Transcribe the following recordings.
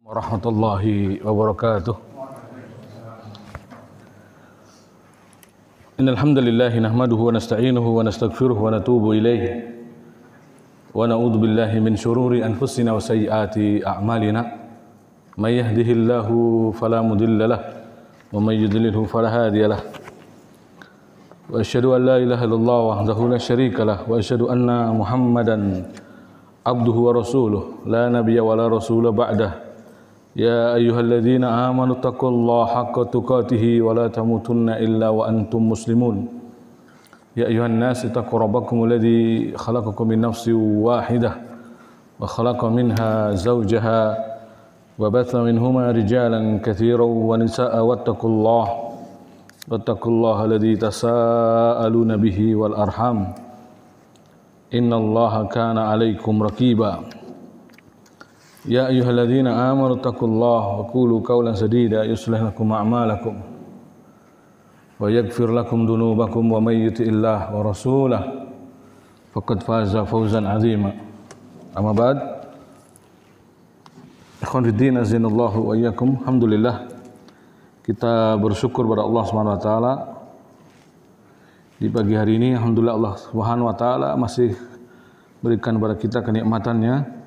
Warahmatullahi wabarakatuh. Innal hamdalillah nahmaduhu wa nasta'inuhu wa nastaghfiruh wa natubu ilayh wa na'udzu billahi min shururi anfusina wa sayyiati a'malina may yahdihillahu fala mudilla lahu wa may yudlilhu fala hadiya lahu wa asyhadu an la ilaha illallah wahdahu la syarika lahu wa asyhadu anna Muhammadan abduhu wa rasuluh la nabiyya wa la rasula ba'dahu. Ya ayyuhalladzina amanu taqullaha haqqa tuqatih wa la tamutunna illa wa antum muslimun. Ya ayyuhan nas taqu rabbakumul ladzi khalaqakum min nafsin wahidah wa khalaqa minha zawjaha wa batha minhuma rijalan katsiran wa nisaa'a wattaqullaha alladzi tasaaluna bihi wal arham. Innallaha kana 'alaikum raqiba. Ya ayyuhalladzina amanu taqullaha wa qulu qawlan sadida yuslih lakum a'malakum wa yaghfir lakum dhunubakum wa may yuti'illah wa rasulahu faqad faza fawzan 'azima. Amma ba'd. Ikhwan fiddin azinallahu wa iyyakum. Alhamdulillah kita bersyukur pada Allah Subhanahu wa taala di pagi hari ini. Alhamdulillah Allah Subhanahu wa taala masih berikan kepada kita kenikmatannya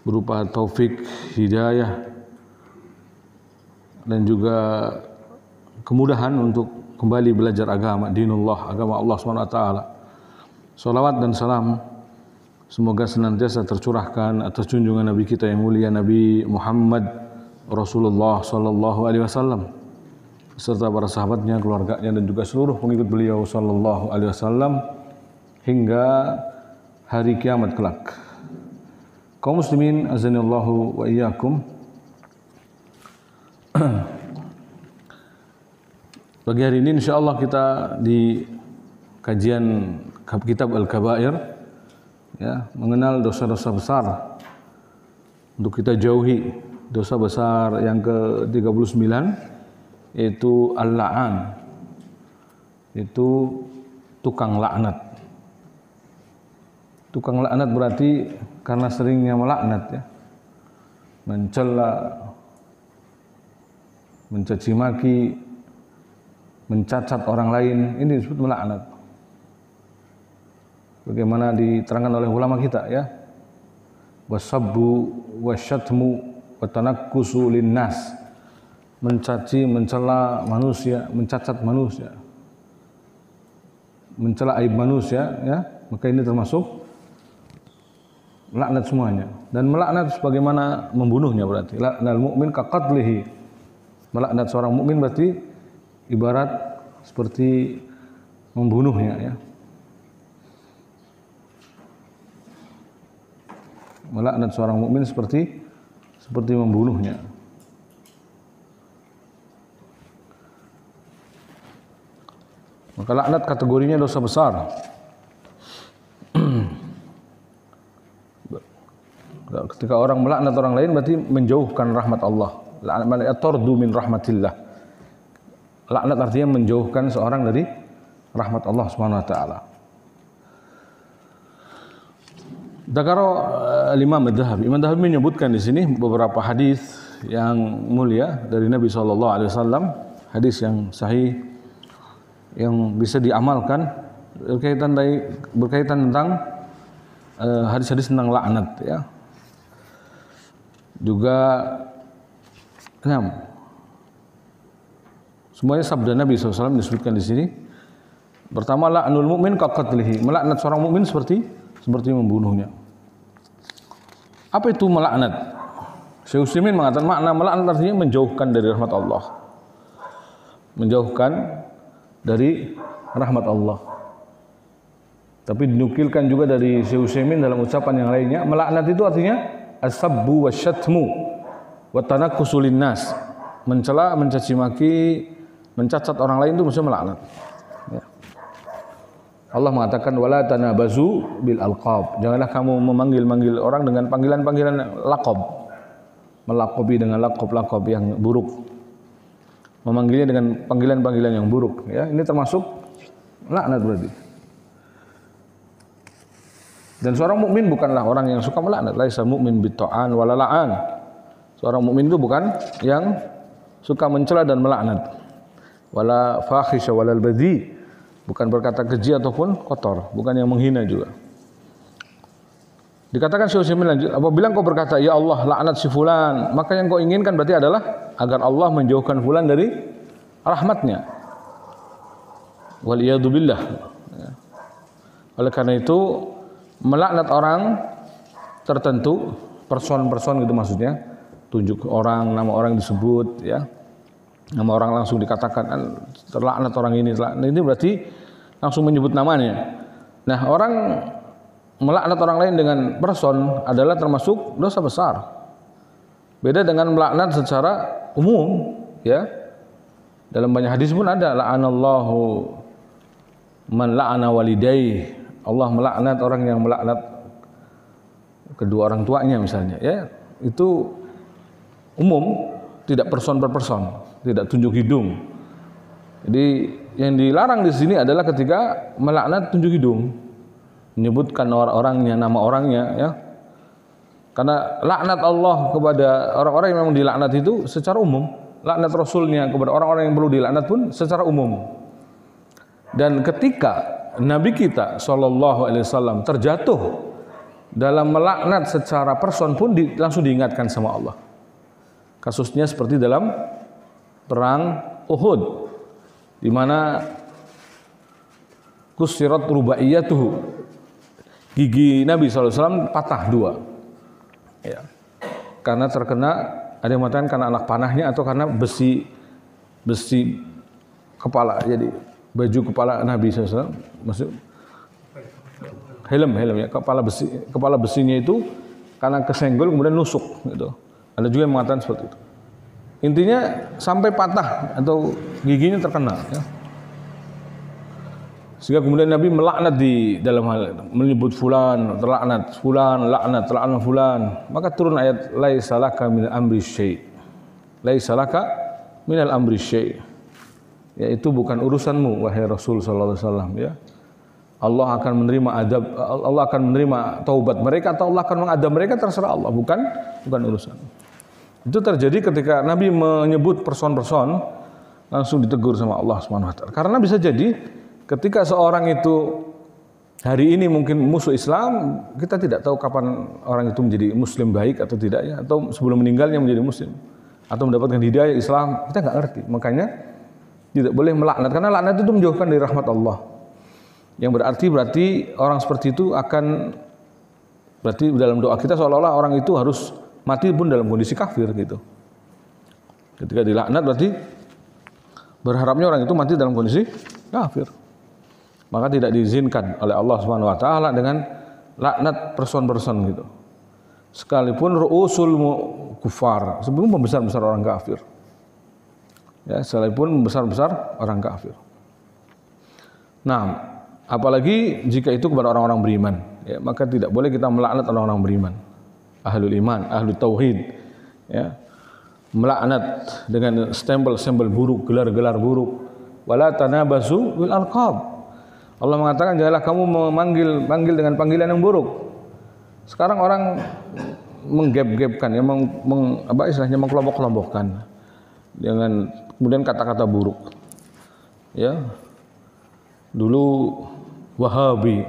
berupa taufik, hidayah dan juga kemudahan untuk kembali belajar agama dinullah, agama Allah SWT. Salawat dan salam semoga senantiasa tercurahkan atas junjungan Nabi kita yang mulia, Nabi Muhammad Rasulullah sallallahu alaihi wasallam, serta para sahabatnya, keluarganya dan juga seluruh pengikut beliau sallallahu alaihi wasallam hingga hari kiamat kelak. Kaum muslimin azanillahu wa iyyakum. Pagi hari ini insyaallah kita di kajian kitab Al-Kabair ya, mengenal dosa-dosa besar untuk kita jauhi. Dosa besar yang ke-39 yaitu al-la'an, itu tukang laknat. Tukang laknat berarti karena seringnya melaknat ya, mencela, mencaci maki, mencacat orang lain, ini disebut melaknat. Bagaimana diterangkan oleh ulama kita ya, wasabbu wasyatmu watanakkusu linnas, mencaci, mencela manusia, mencacat manusia, mencela aib manusia ya, maka ini termasuk laknat semuanya. Dan melaknat sebagaimana membunuhnya berarti. Laknal mu'min kaqatlihi. Melaknat seorang mukmin berarti ibarat seperti membunuhnya ya. Melaknat seorang mukmin seperti membunuhnya. Maka laknat kategorinya dosa besar. Ketika orang melaknat orang lain berarti menjauhkan rahmat Allah. Laknat tardu min rahmatillah. Laknat artinya menjauhkan seorang dari rahmat Allah Subhanahu wa taala. Dzakara Imam Adz-Dzahabi. Imam Adz-Dzahabi menyebutkan di sini beberapa hadis yang mulia dari Nabi sallallahu alaihi wasallam, hadis yang sahih yang bisa diamalkan berkaitan tentang hadis-hadis tentang laknat ya. Juga semuanya sabda Nabi SAW disebutkan di sini. Pertama, la'nul mu'min kaqatlihi, melaknat seorang mukmin seperti membunuhnya. Apa itu melaknat? Syekh Utsaimin mengatakan makna melaknat artinya menjauhkan dari rahmat Allah. Menjauhkan dari rahmat Allah. Tapi dinukilkan juga dari Syekh Utsaimin dalam ucapan yang lainnya, melaknat itu artinya as-sabbu wasyatmu wa tanakkusu linnas, mencela, mencaci maki, mencacat orang lain itu maksudnya melaknat ya. Allah mengatakan wala tanabazu bil alqab, janganlah kamu memanggil orang dengan panggilan-panggilan laqab, melakobi dengan laqab yang buruk, memanggilnya dengan panggilan-panggilan yang buruk ya. Ini termasuk laknat berarti. Dan seorang mukmin bukanlah orang yang suka melaknat. Laisa mu'min bitta'an wala la'an. Seorang mukmin itu bukan yang suka mencela dan melaknat. Wala fahisha walal badhi, bukan berkata keji ataupun kotor, bukan yang menghina juga. Dikatakan Syekh Utsaimin lanjut, apabila engkau berkata ya Allah laknat si fulan, maka yang kau inginkan berarti adalah agar Allah menjauhkan fulan dari rahmatnya. Waliyadu billah. Oleh karena itu melaknat orang tertentu, person gitu maksudnya, tunjuk orang, nama orang disebut, ya, nama orang langsung dikatakan terlaknat orang ini, terlaknat. Ini berarti langsung menyebut namanya. Nah, orang melaknat orang lain dengan person adalah termasuk dosa besar. Beda dengan melaknat secara umum, ya. Dalam banyak hadis pun ada la'anallahu man la'ana walidayhi. Allah melaknat orang yang melaknat kedua orang tuanya misalnya, ya. Itu umum, tidak person per person, tidak tunjuk hidung. Jadi yang dilarang di sini adalah ketika melaknat tunjuk hidung, menyebutkan orang-orangnya, nama orangnya, ya. Karena laknat Allah kepada orang-orang yang memang dilaknat itu secara umum, laknat Rasulnya kepada orang-orang yang perlu dilaknat pun secara umum. Dan ketika Nabi kita SAW terjatuh dalam melaknat secara person pun langsung diingatkan sama Allah. Kasusnya seperti dalam perang Uhud, di mana kusirat rubaiyatuhu, gigi Nabi SAW patah dua, ya. Karena terkena, ada yang mengatakan karena anak panahnya atau karena besi kepala. Jadi baju kepala Nabi SAW, maksud helm ya, kepala besinya itu karena kesenggol kemudian nusuk gitu. Ada juga yang mengatakan seperti itu. Intinya sampai patah atau giginya terkena, ya. Sehingga kemudian Nabi melaknat di dalam hal itu, menyebut fulan terlaknat, fulan laknat, terlaknat fulan. Maka turun ayat laisa laka minal amri syai'. Laisa laka minal amri syai'. Yaitu bukan urusanmu wahai Rasul sallallahu alaihi wasallam, ya. Allah akan menerima adab, Allah akan menerima taubat mereka atau Allah akan mengadab mereka, terserah Allah, bukan urusan. Itu terjadi ketika Nabi menyebut person-person, langsung ditegur sama Allah Subhanahu wa taala. Karena bisa jadi ketika seorang itu hari ini mungkin musuh Islam, kita tidak tahu kapan orang itu menjadi muslim baik atau tidak, ya, atau sebelum meninggalnya menjadi muslim atau mendapatkan hidayah Islam, kita nggak ngerti. Makanya tidak boleh melaknat, karena laknat itu menjauhkan dari rahmat Allah. Yang berarti orang seperti itu akan, berarti dalam doa kita seolah-olah orang itu harus mati pun dalam kondisi kafir gitu. Ketika dilaknat berarti berharapnya orang itu mati dalam kondisi kafir. Maka tidak diizinkan oleh Allah Subhanahu wa taala dengan laknat person-person gitu. Sekalipun ru'usul kufar, sebelum membesar-besar orang kafir. Ya, sekalipun membesar-besar orang kafir. Nah, apalagi jika itu kepada orang-orang beriman, ya, maka tidak boleh kita melaknat orang-orang beriman, ahlul iman, ahlul tauhid, ya. Melaknat dengan stempel-stempel buruk, gelar-gelar buruk. Wala tanabasu bil alqab. Allah mengatakan janganlah kamu memanggil dengan panggilan yang buruk. Sekarang orang menggep-gepkan, ya, istilahnya mengkelompok-kelompokkan dengan kemudian kata-kata buruk, ya. Dulu Wahabi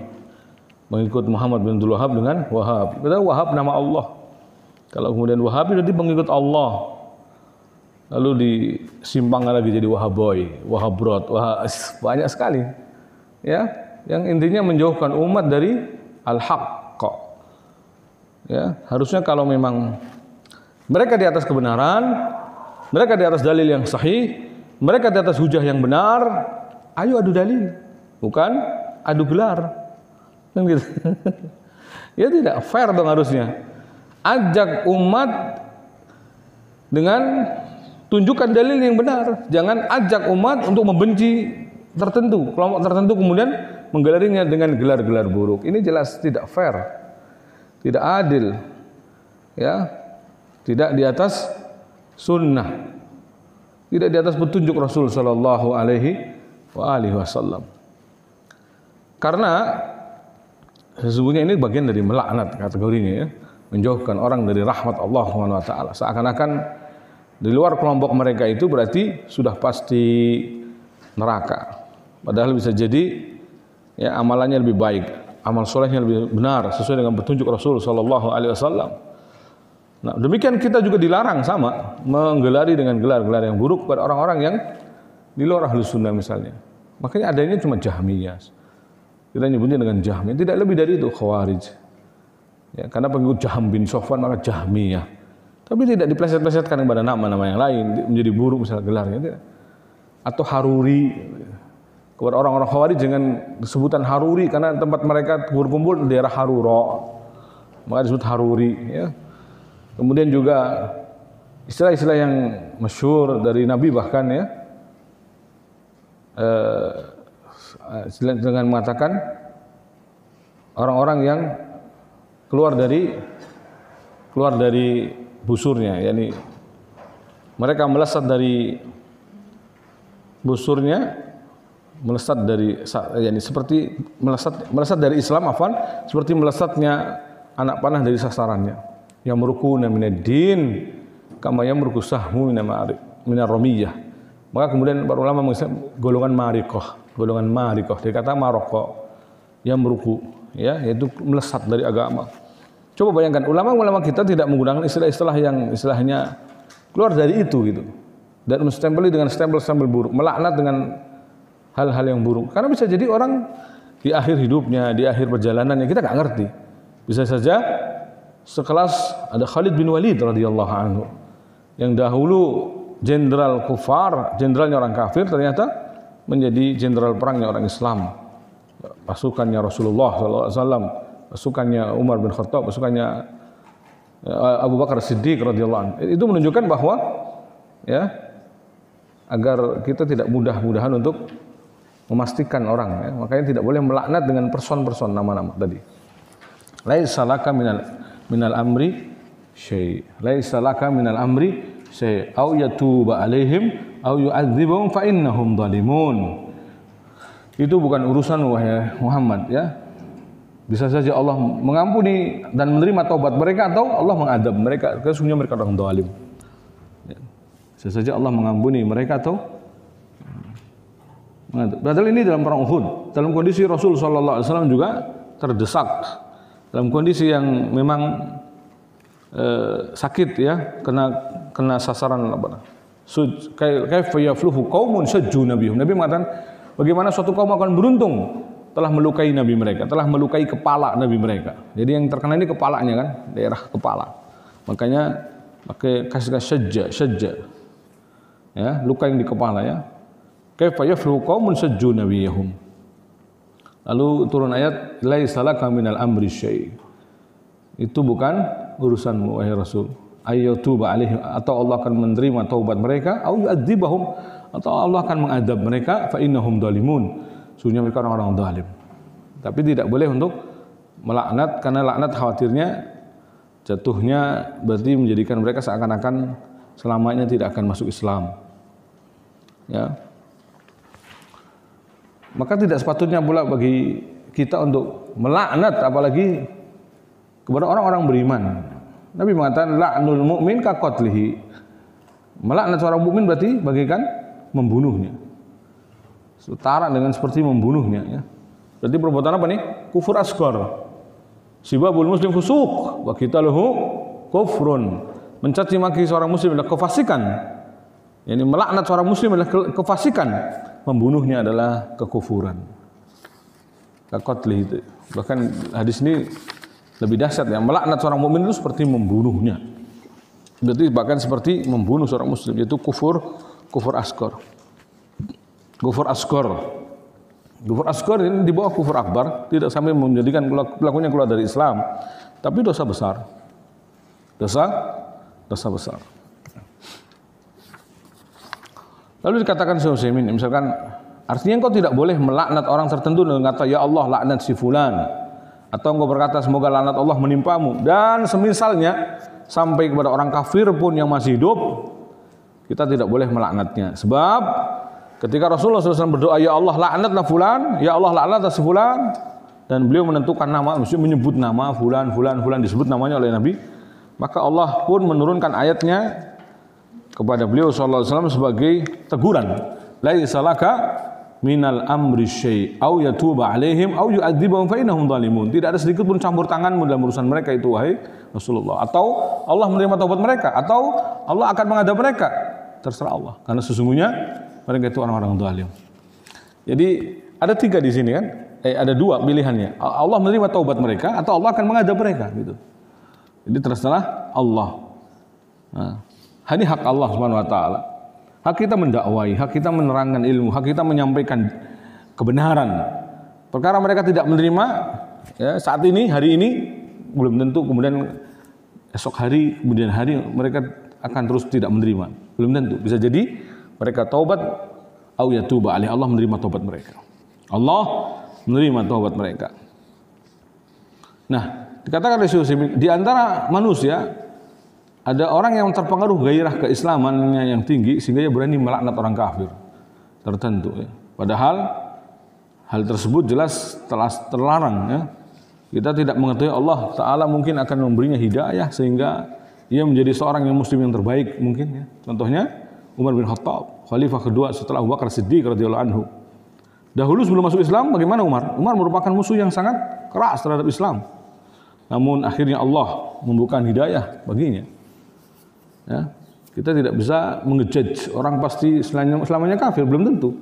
mengikut Muhammad bin Abdul Wahab dengan Wahab. Padahal Wahab nama Allah. Kalau kemudian Wahabi berarti pengikut Allah. Lalu disimpang lagi jadi Wahaboy, Wahabrot, banyak sekali. Ya, yang intinya menjauhkan umat dari al-haqq. Ya, harusnya kalau memang mereka di atas kebenaran, mereka di atas dalil yang sahih, mereka di atas hujah yang benar, ayo adu dalil, bukan adu gelar. Kan gitu. Ya tidak fair dong harusnya. Ajak umat dengan tunjukkan dalil yang benar. Jangan ajak umat untuk membenci tertentu, kelompok tertentu, kemudian menggelarinya dengan gelar-gelar buruk. Ini jelas tidak fair, tidak adil, ya, tidak di atas sunnah, tidak di atas petunjuk Rasul Sallallahu Alaihi Wasallam. Karena sesungguhnya ini bagian dari melaknat kategorinya, ya. menjauhkan orang dari rahmat Allah Subhanahu wa taala. Seakan-akan di luar kelompok mereka itu berarti sudah pasti neraka. Padahal bisa jadi ya amalannya lebih baik, amal solehnya lebih benar sesuai dengan petunjuk Rasul sallallahu alaihi wasallam. Nah, demikian kita juga dilarang sama menggelari dengan gelar-gelar yang buruk pada orang-orang yang di luar Ahlus Sunnah misalnya. Makanya adanya cuma Jahmiyah. Kita nyebutnya dengan Jahmiyah, tidak lebih dari itu Khawarij. Ya, karena pengikut Jahm bin Sofwan maka Jahmiyah. Tapi tidak dipleset-plesetkan kepada nama-nama yang lain menjadi buruk misalnya gelarnya tidak. Atau Haruri. Kepada orang-orang Khawarij dengan sebutan Haruri karena tempat mereka berkumpul di daerah Harura. Maka disebut Haruri ya. Kemudian juga istilah-istilah yang masyhur dari Nabi bahkan ya dengan mengatakan orang-orang yang keluar dari busurnya, yakni mereka melesat dari busurnya, melesat dari, yakni seperti melesat dari Islam, seperti melesatnya anak panah dari sasarannya. Yang merukuna minad din kama yamruku sahmu minar ramiyah. Maka kemudian para ulama mengistilahkan golongan mariqah, dia kata maroko yang meruku ya, yaitu melesat dari agama. Coba bayangkan ulama-ulama kita tidak menggunakan istilah-istilah yang istilahnya keluar dari itu gitu. Dan menstempeli dengan stempel-stempel buruk, melaknat dengan hal-hal yang buruk. Karena bisa jadi orang di akhir hidupnya, di akhir perjalanannya kita nggak ngerti. Bisa saja sekelas ada Khalid bin Walid radhiyallahu anhu yang dahulu jenderal kufar, jenderalnya orang kafir, ternyata menjadi jenderal perangnya orang Islam. Pasukannya Rasulullah SAW, pasukannya Umar bin Khattab, pasukannya Abu Bakar Siddiq radhiyallahu anhu. Itu menunjukkan bahwa ya agar kita tidak mudah-mudahan untuk memastikan orang ya. Makanya tidak boleh melaknat dengan person-person nama-nama tadi. Laisa laka minal amri syai'. Laisa laka minal amri syai' au yatuba alaihim au yu'adzibahum fa innahum zalimun. Itu bukan urusan wahai Muhammad ya. Bisa saja Allah mengampuni dan menerima taubat mereka atau Allah mengadab mereka, sesungguhnya mereka orang zalim. Ya. Bisa saja Allah mengampuni mereka atau mengadab. Padahal ini dalam perang Uhud, dalam kondisi Rasul sallallahu alaihi wasallam juga terdesak. Dalam kondisi yang memang sakit ya, kena sasaran apa? Kaifa yafluhu qaumun sajju nabiyhum. Nabi mengatakan bagaimana suatu kaum akan beruntung telah melukai nabi mereka, telah melukai kepala nabi mereka. Jadi yang terkena ini kepalanya kan, daerah kepala. Makanya pakai kasih syajja. Ya, luka yang di kepala ya. Kaifa yafluhu qaumun sajju nabiyhum. Lalu turun ayat laisa laka minal amri syai'. Itu bukan urusanmu wahai Rasul. Ayyatuba alaihim, atau Allah akan menerima taubat mereka, au yu'adzibahum, atau Allah akan mengadab mereka, fa innahum zalimun. Sesungguhnya mereka orang-orang zalim. Tapi tidak boleh untuk melaknat, karena laknat khawatirnya jatuhnya berarti menjadikan mereka seakan-akan selamanya tidak akan masuk Islam. Ya. Maka tidak sepatutnya pula bagi kita untuk melaknat apalagi kepada orang-orang beriman. Nabi mengatakan la'nul mu'min ka qatlihi. Melaknat seorang mukmin berarti bagaikan membunuhnya. Setara dengan seperti membunuhnya ya. Berarti perbuatan apa nih? Kufur asghar. Sibabul muslim fusuq wa qitaluhu kufrun. Mencaci maki seorang muslim adalah kefasikan. Yani melaknat seorang muslim adalah kefasikan. Membunuhnya adalah kekufuran. Qatlihi itu. Bahkan hadis ini lebih dahsyat ya. Melaknat seorang mukmin itu seperti membunuhnya. Berarti bahkan seperti membunuh seorang muslim, yaitu kufur asghar. Kufur asghar. Kufur asghar ini di bawah kufur akbar, tidak sampai menjadikan pelakunya keluar dari Islam, tapi dosa besar. Dosa besar. Lalu dikatakan Syekh Utsaimin, misalkan artinya engkau tidak boleh melaknat orang tertentu dengan kata ya Allah laknat si fulan, atau engkau berkata semoga laknat Allah menimpamu, dan semisalnya sampai kepada orang kafir pun yang masih hidup kita tidak boleh melaknatnya. Sebab ketika Rasulullah SAW berdoa ya Allah laknatlah fulan, ya Allah laknatlah si fulan, dan beliau menentukan nama, maksudnya menyebut nama fulan disebut namanya oleh Nabi, maka Allah pun menurunkan ayatnya kepada beliau sallallahu alaihi wasallam sebagai teguran. Laisa laka minal amri syai' au yatuba alaihim au yu'adzibahum fa innahum zalimun. Tidak ada sedikit pun campur tanganmu dalam urusan mereka itu wahai Rasulullah. Atau Allah menerima taubat mereka, atau Allah akan mengadab mereka. Terserah Allah, karena sesungguhnya mereka itu orang-orang zalim. Jadi ada 3 di sini kan? Ada 2 pilihannya. Allah menerima taubat mereka atau Allah akan mengadab mereka gitu. Jadi terserah Allah. Nah, ini hak Allah Subhanahu wa taala. Hak kita mendakwai, hak kita menerangkan ilmu, hak kita menyampaikan kebenaran. Perkara mereka tidak menerima ya, saat ini, hari ini belum tentu kemudian esok hari, kemudian hari mereka akan terus tidak menerima. Belum tentu. Bisa jadi mereka taubat au yatuba alaih, Allah menerima taubat mereka. Allah menerima taubat mereka. Nah, dikatakan oleh Syekh Utsaimin, di antara manusia ada orang yang terpengaruh gairah keislamannya yang tinggi sehingga dia berani melaknat orang kafir tertentu ya. Padahal hal tersebut jelas telah terlarang ya. Kita tidak mengetahui Allah Ta'ala mungkin akan memberinya hidayah sehingga ia menjadi seorang yang muslim yang terbaik mungkin ya. Contohnya Umar bin Khattab, khalifah kedua setelah Abu Bakar Siddiq radhiyallahu anhu. Dahulu sebelum masuk Islam bagaimana Umar? Umar merupakan musuh yang sangat keras terhadap Islam. Namun akhirnya Allah membukakan hidayah baginya. Ya, kita tidak bisa mengejudge orang pasti selamanya kafir, belum tentu.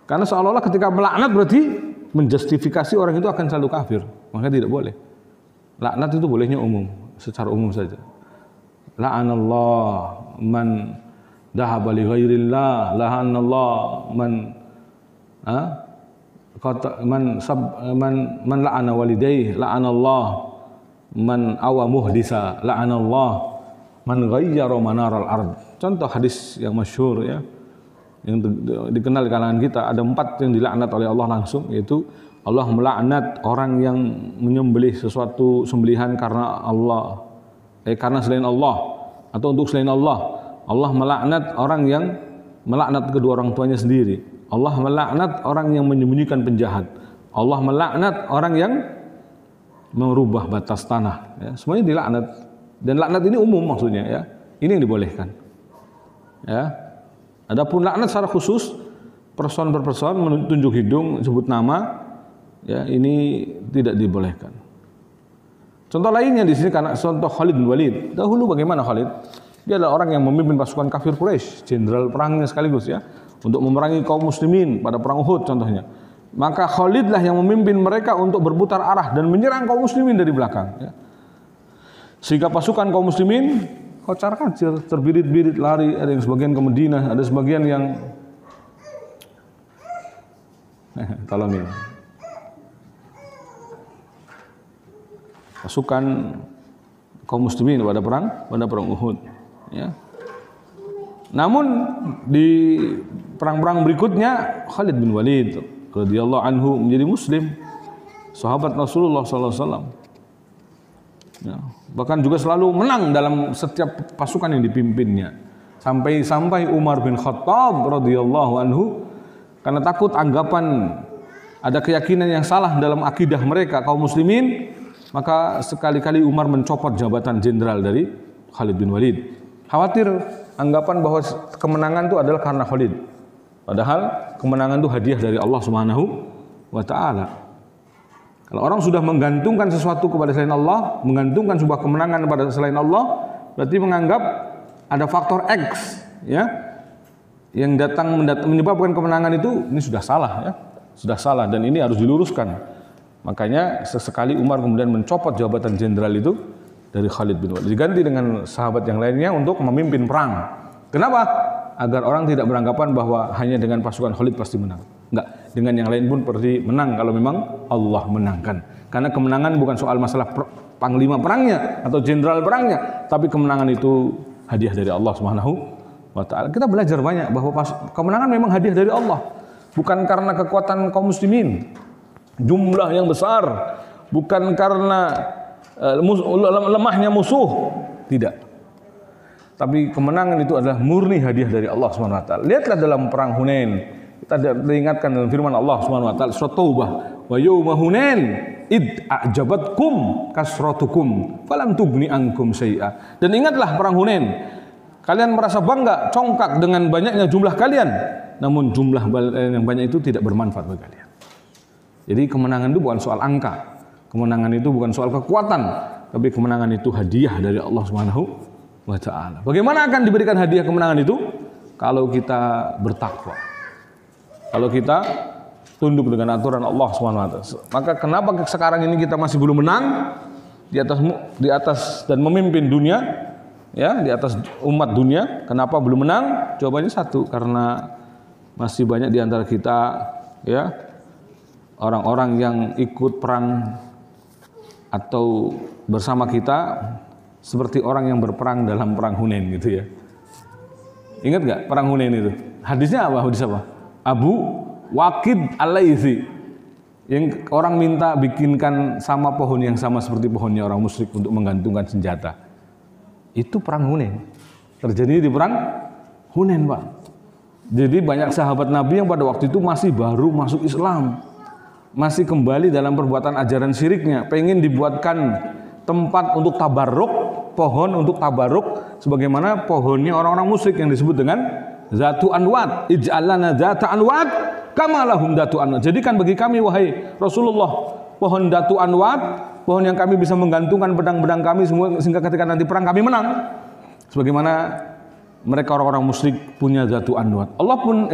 Karena seolah-olah ketika melaknat berarti menjustifikasi orang itu akan selalu kafir. Maka tidak boleh. Laknat itu bolehnya umum, secara umum saja. La'anallah man dhahaba li ghairillah, la'anallah man man la'ana walidayhi, la'anallah man awa muhdisa, la'anallah man ghayyara manaral ard. Contoh hadis yang masyhur ya, yang dikenal di kalangan kita, ada 4 yang dilaknat oleh Allah langsung, yaitu Allah melaknat orang yang menyembelih sesuatu sembelihan karena Allah, karena selain Allah atau untuk selain Allah. Allah melaknat orang yang melaknat kedua orang tuanya sendiri. Allah melaknat orang yang menyembunyikan penjahat. Allah melaknat orang yang merubah batas tanah. Ya, semuanya dilaknat. Dan laknat ini umum maksudnya ya. Ini yang dibolehkan. Ya. Adapun laknat secara khusus person per person, menunjuk hidung, sebut nama, ya ini tidak dibolehkan. Contoh lainnya di sini karena contoh Khalid bin Walid. Dahulu bagaimana Khalid? Dia adalah orang yang memimpin pasukan kafir Quraisy, jenderal perangnya sekaligus ya, untuk memerangi kaum muslimin pada perang Uhud contohnya. Maka Khalid lah yang memimpin mereka untuk berputar arah dan menyerang kaum muslimin dari belakang ya. Sehingga pasukan kaum muslimin kocar-kacir, terbirit-birit lari, ada yang sebagian ke Madinah, ada sebagian yang tolongin. Pasukan kaum muslimin pada perang Uhud ya. Namun di perang-perang berikutnya Khalid bin Walid radhiyallahu anhu menjadi muslim, sahabat Rasulullah sallallahu alaihi wasallam. Ya, bahkan juga selalu menang dalam setiap pasukan yang dipimpinnya. Sampai Umar bin Khattab radhiyallahu anhu karena takut anggapan ada keyakinan yang salah dalam akidah mereka kaum muslimin, maka sekali-kali Umar mencopot jabatan jenderal dari Khalid bin Walid. Khawatir anggapan bahwa kemenangan itu adalah karena Khalid. Padahal kemenangan itu hadiah dari Allah Subhanahu wa taala. Kalau orang sudah menggantungkan sesuatu kepada selain Allah, menggantungkan sebuah kemenangan pada selain Allah, berarti menganggap ada faktor X ya yang menyebabkan kemenangan itu, ini sudah salah ya. Sudah salah dan ini harus diluruskan. Makanya sesekali Umar kemudian mencopot jabatan jenderal itu dari Khalid bin Walid, diganti dengan sahabat yang lainnya untuk memimpin perang. Kenapa? Agar orang tidak beranggapan bahwa hanya dengan pasukan Khalid pasti menang. Enggak, dengan yang lain pun pasti menang kalau memang Allah menangkan. Karena kemenangan bukan soal masalah panglima perangnya atau jenderal perangnya, tapi kemenangan itu hadiah dari Allah Subhanahu wa taala. Kita belajar banyak bahwa kemenangan memang hadiah dari Allah, bukan karena kekuatan kaum muslimin, jumlah yang besar, bukan karena lemahnya musuh, tidak. Tapi kemenangan itu adalah murni hadiah dari Allah Subhanahu wa taala. Lihatlah dalam perang Hunain, kita diingatkan dalam firman Allah Subhanahu wa taala surat Taubah, wa yauma hunain id a'jabatkum kasratukum falam tugni ankum syai'a. Dan ingatlah perang Hunain. Kalian merasa bangga, congkak dengan banyaknya jumlah kalian, namun jumlah yang banyak itu tidak bermanfaat bagi kalian. Jadi kemenangan itu bukan soal angka. Kemenangan itu bukan soal kekuatan, tapi kemenangan itu hadiah dari Allah Subhanahu wa taala. Bagaimana akan diberikan hadiah kemenangan itu? Kalau kita bertakwa. Kalau kita tunduk dengan aturan Allah SWT. Maka kenapa sekarang ini kita masih belum menang di atas dan memimpin dunia, ya, di atas umat dunia? Kenapa belum menang? Jawabannya satu, karena masih banyak di antara kita, ya, orang-orang yang ikut perang atau bersama kita seperti orang yang berperang dalam perang Hunain gitu ya. Ingat nggak perang Hunain itu? Hadisnya apa? Hadis apa? Abu Waqid Al-Laitsi, yang orang minta bikinkan sama pohon yang sama seperti pohonnya orang musyrik untuk menggantungkan senjata. Itu perang Hunain. Terjadi di perang Hunain, Pak. Jadi banyak sahabat Nabi yang pada waktu itu masih baru masuk Islam, masih kembali dalam perbuatan ajaran syiriknya, pengen dibuatkan tempat untuk tabarruk, pohon untuk tabarruk sebagaimana pohonnya orang-orang musyrik yang disebut dengan Zatu Anwat. Ij'al lana Zata Anwat kama lahum Datu Anwat. Jadikan bagi kami wahai Rasulullah pohon Datu Anwat, pohon yang kami bisa menggantungkan pedang-pedang kami semua sehingga ketika nanti perang kami menang. Sebagaimana mereka orang-orang musyrik punya Zatu Anwat.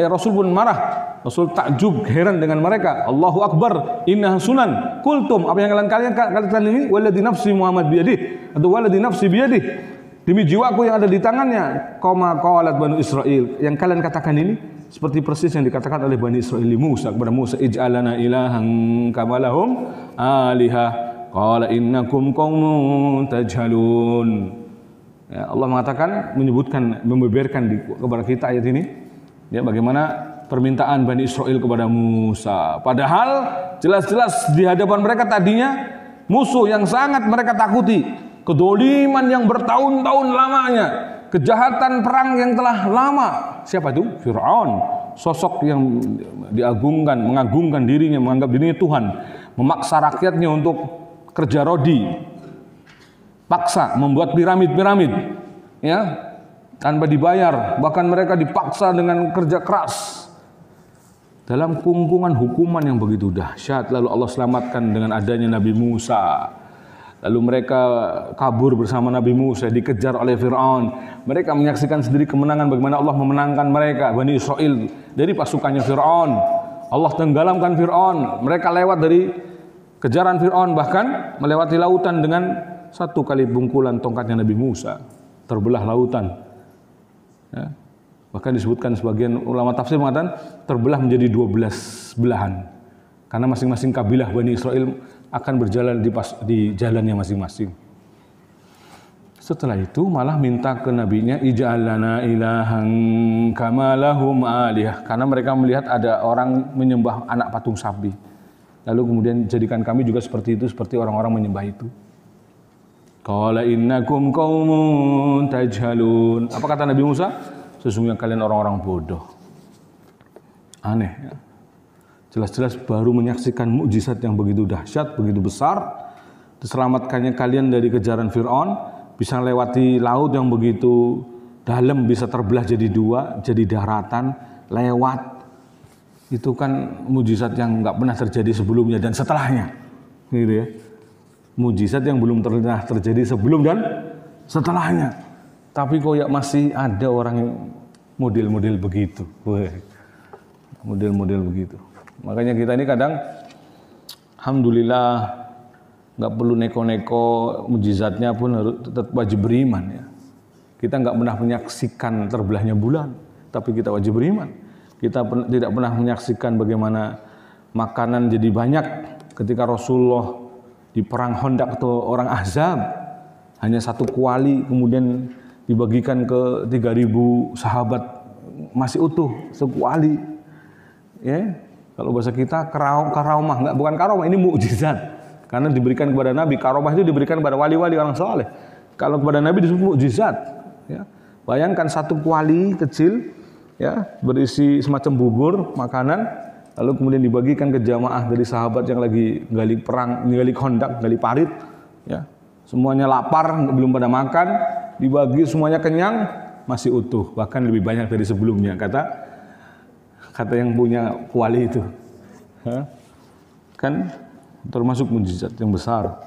Rasul pun marah. Rasul takjub, heran dengan mereka. Allahu Akbar, inna sunan kultum. Apa yang kalian ini? Waladhi nafsi Muhammad biyadih, atau waladhi nafsi biyadih, demi jiwaku yang ada di tangannya. Qoma qalat Banu Israil. Yang kalian katakan ini seperti persis yang dikatakan oleh Bani Israil Musa kepada Musa, ij'alana ilahan kama lahum alihah qala innakum qaumun tajhalun. Ya, Allah mengatakan, menyebutkan, membeberkan kepada kita ayat ini, ya, bagaimana permintaan Bani Israil kepada Musa. Padahal jelas-jelas di hadapan mereka tadinya musuh yang sangat mereka takuti, kedoliman yang bertahun-tahun lamanya, kejahatan perang yang telah lama. Siapa itu? Fir'aun, sosok yang diagungkan, mengagungkan dirinya, menganggap dirinya Tuhan, memaksa rakyatnya untuk kerja rodi, paksa membuat piramid-piramid, ya, tanpa dibayar, bahkan mereka dipaksa dengan kerja keras dalam kungkungan hukuman yang begitu dahsyat. Lalu Allah selamatkan dengan adanya Nabi Musa. Lalu mereka kabur bersama Nabi Musa, dikejar oleh Fir'aun. Mereka menyaksikan sendiri kemenangan, bagaimana Allah memenangkan mereka, Bani Israil, dari pasukannya Fir'aun. Allah tenggelamkan Fir'aun. Mereka lewat dari kejaran Fir'aun, bahkan melewati lautan dengan satu kali pukulan tongkatnya Nabi Musa, terbelah lautan. Ya. Bahkan disebutkan sebagian ulama tafsir mengatakan terbelah menjadi 12 belahan, karena masing-masing kabilah Bani Israil akan berjalan di jalannya masing-masing. Setelah itu malah minta ke nabinya, ij'al lana ilahan kama lahum alihah, karena mereka melihat ada orang menyembah anak patung sapi. Lalu kemudian jadikan kami juga seperti itu, seperti orang-orang menyembah itu. Qala innakum qaumun tajhalun. Apa kata Nabi Musa? Sesungguhnya kalian orang-orang bodoh. Aneh, ya. Jelas-jelas baru menyaksikan mukjizat yang begitu dahsyat, begitu besar, diselamatkannya kalian dari kejaran Fir'aun, bisa lewati laut yang begitu dalam, bisa terbelah jadi dua, jadi daratan, lewat. Itu kan mukjizat yang nggak pernah terjadi sebelumnya dan setelahnya, gitu ya. Mukjizat yang belum pernah terjadi sebelum dan setelahnya. Tapi kok ya masih ada orang yang model-model begitu. Model-model begitu. Makanya kita ini kadang, alhamdulillah, nggak perlu neko-neko, mukjizatnya pun harus tetap wajib beriman, ya. Kita nggak pernah menyaksikan terbelahnya bulan, tapi kita wajib beriman. Kita tidak pernah menyaksikan bagaimana makanan jadi banyak ketika Rasulullah di perang Khandaq atau orang Ahzab, hanya satu kuali kemudian dibagikan ke 3.000 sahabat, masih utuh sekuali, ya. Kalau bahasa kita karomah, enggak, bukan karomah, ini mukjizat, karena diberikan kepada Nabi. Karomah itu diberikan kepada wali-wali orang saleh. Kalau kepada Nabi disebut mukjizat, ya. Bayangkan satu kuali kecil, ya, berisi semacam bubur makanan, lalu kemudian dibagikan ke jamaah dari sahabat yang lagi gali perang, gali kondak, gali parit, ya. Semuanya lapar, belum pada makan, dibagi semuanya kenyang, masih utuh, bahkan lebih banyak dari sebelumnya, kata yang punya kuali itu. Kan termasuk mukjizat yang besar.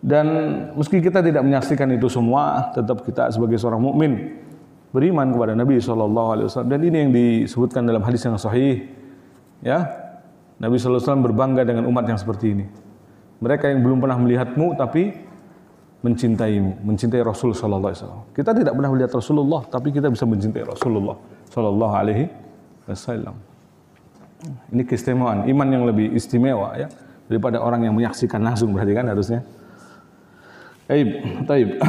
Dan meski kita tidak menyaksikan itu semua, tetap kita sebagai seorang mukmin beriman kepada Nabi SAW. Dan ini yang disebutkan dalam hadis yang sahih, ya. Nabi SAW berbangga dengan umat yang seperti ini. Mereka yang belum pernah melihatmu tapi mencintaimu, mencintai Rasul SAW. Kita tidak pernah melihat Rasulullah, tapi kita bisa mencintai Rasulullah SAW. Ini keistimewaan, iman yang lebih istimewa, ya, daripada orang yang menyaksikan langsung, berarti kan harusnya. Taib.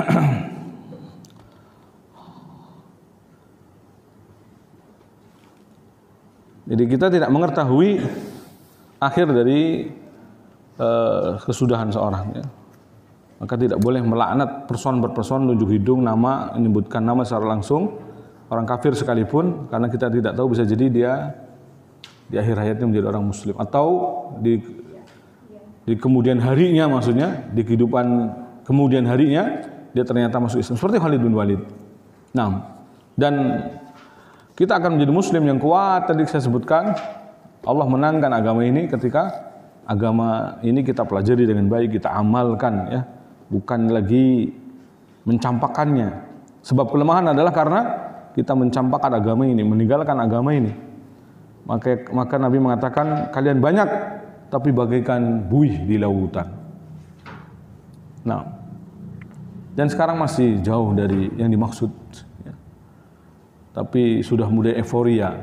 Jadi kita tidak mengetahui akhir dari kesudahan seorang, ya. Maka tidak boleh melaknat person berperson, nunjuk hidung, nama, menyebutkan nama secara langsung orang kafir sekalipun, karena kita tidak tahu, bisa jadi dia di akhir hayatnya menjadi orang muslim, atau di kemudian harinya, maksudnya di kehidupan kemudian harinya dia ternyata masuk Islam, seperti Khalid bin Walid. Nah, dan kita akan menjadi muslim yang kuat. Tadi saya sebutkan, Allah menangkan agama ini ketika agama ini kita pelajari dengan baik, kita amalkan, ya, bukan lagi mencampakkannya. Sebab kelemahan adalah karena kita mencampakkan agama ini, meninggalkan agama ini. Maka Nabi mengatakan, kalian banyak tapi bagaikan buih di lautan. Nah, dan sekarang masih jauh dari yang dimaksud, ya. Tapi sudah mulai euforia,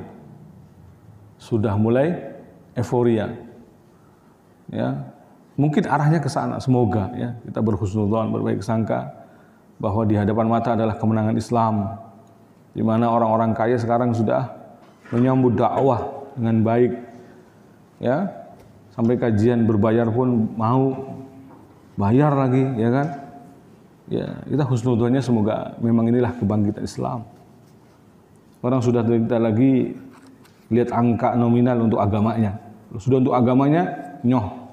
ya. Mungkin arahnya ke sana, semoga, ya, kita berhusnudzon, berbaik sangka bahwa di hadapan mata adalah kemenangan Islam, di mana orang-orang kaya sekarang sudah menyambut dakwah dengan baik, ya, sampai kajian berbayar pun mau bayar lagi, ya kan? Ya, kita husnudzonnya semoga memang inilah kebangkitan Islam. Orang sudah tidak lagi lihat angka nominal untuk agamanya, sudah untuk agamanya nyoh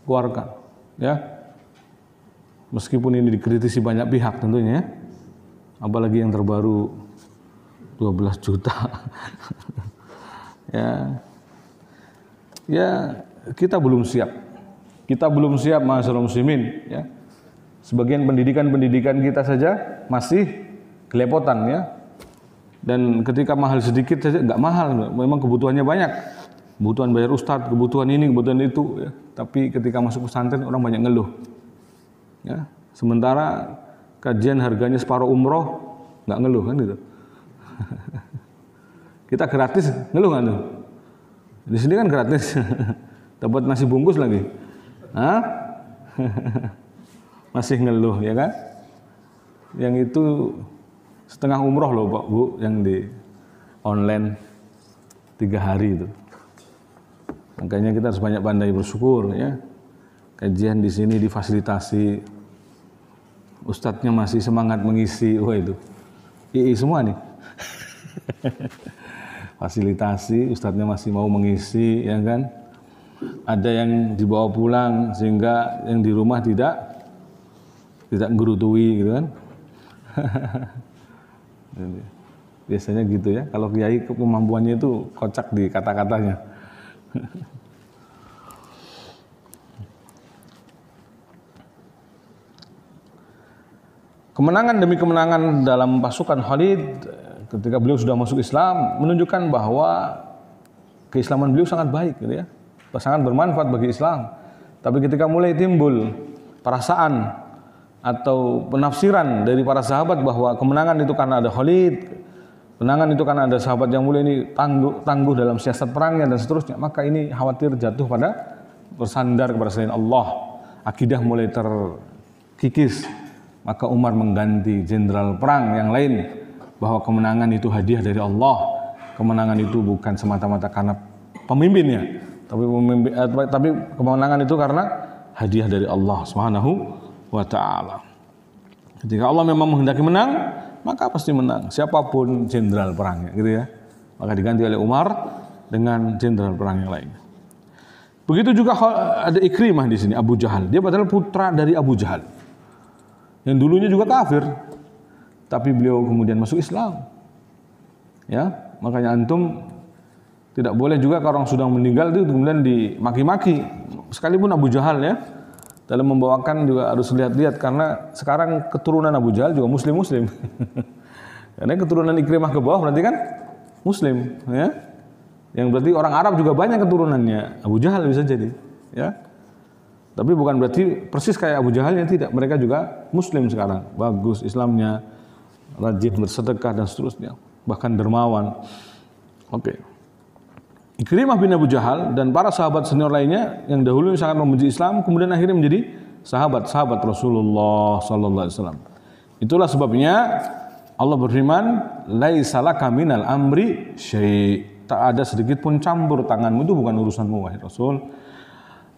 keluarkan, ya. Meskipun ini dikritisi banyak pihak tentunya, ya. Apalagi yang terbaru 12 juta. Ya, kita belum siap. Kita belum siap, ma'asyiral muslimin, ya. Sebagian pendidikan kita saja masih kelepotan, ya. Dan ketika mahal sedikit saja nggak mahal, memang kebutuhannya banyak. Kebutuhan bayar ustadz, kebutuhan ini, kebutuhan itu, ya. Tapi ketika masuk pesantren orang banyak ngeluh, ya. Sementara kajian harganya separuh umroh nggak ngeluh, kan gitu. Kita gratis ngeluh kan tuh. Di sini kan gratis, dapat nasi bungkus lagi, masih ngeluh, ya kan? Yang itu setengah umroh loh Pak Bu, yang di online 3 hari itu. Makanya kita harus banyak pandai bersyukur, ya. Kajian di sini difasilitasi, ustadznya masih semangat mengisi, wah itu, semua nih. Fasilitasi, ustadznya masih mau mengisi, ya kan? Ada yang dibawa pulang sehingga yang di rumah tidak ngerutui, gitu kan? Biasanya gitu, ya. Kalau kiai kemampuannya itu kocak di kata-katanya. Kemenangan demi kemenangan dalam pasukan Khalid ketika beliau sudah masuk Islam menunjukkan bahwa keislaman beliau sangat baik, gitu, ya. Sangat bermanfaat bagi Islam. Tapi ketika mulai timbul perasaan atau penafsiran dari para sahabat bahwa kemenangan itu karena ada Khalid, kemenangan itu karena ada sahabat yang mulia ini tangguh dalam siasat perangnya dan seterusnya, maka ini khawatir jatuh pada bersandar kepada selain Allah. Akidah mulai terkikis. Maka Umar mengganti jenderal perang yang lain bahwa kemenangan itu hadiah dari Allah. Kemenangan itu bukan semata-mata karena pemimpinnya, tapi kemenangan itu karena hadiah dari Allah Subhanahu wa ta'ala. Ketika Allah memang menghendaki menang, maka pasti menang siapapun jenderal perangnya, gitu, ya. Maka diganti oleh Umar dengan jenderal perang yang lainnya. Begitu juga ada Ikrimah di sini, Abu Jahal. Dia padahal putra dari Abu Jahal, yang dulunya juga kafir, tapi beliau kemudian masuk Islam. Ya, makanya antum tidak boleh juga kalau orang sudah meninggal itu kemudian dimaki-maki. Sekalipun Abu Jahal ya, dalam membawakan juga harus lihat-lihat, karena sekarang keturunan Abu Jahal juga muslim-muslim. Karena keturunan Ikrimah ke bawah berarti kan muslim, ya. Yang berarti orang Arab juga banyak keturunannya. Abu Jahal bisa jadi, ya. Tapi bukan berarti persis kayak Abu Jahal, yang tidak. Mereka juga muslim sekarang. Bagus Islamnya, rajin bersedekah dan seterusnya. Bahkan dermawan. Oke. Ikrimah bin Abu Jahal dan para sahabat senior lainnya yang dahulu sangat membenci Islam, kemudian akhirnya menjadi sahabat Rasulullah sallallahu alaihi wasallam. Itulah sebabnya Allah berfirman, "Laisa laka minal amri syai'." Tak ada sedikit pun campur tanganmu, itu bukan urusanmu wahai Rasul.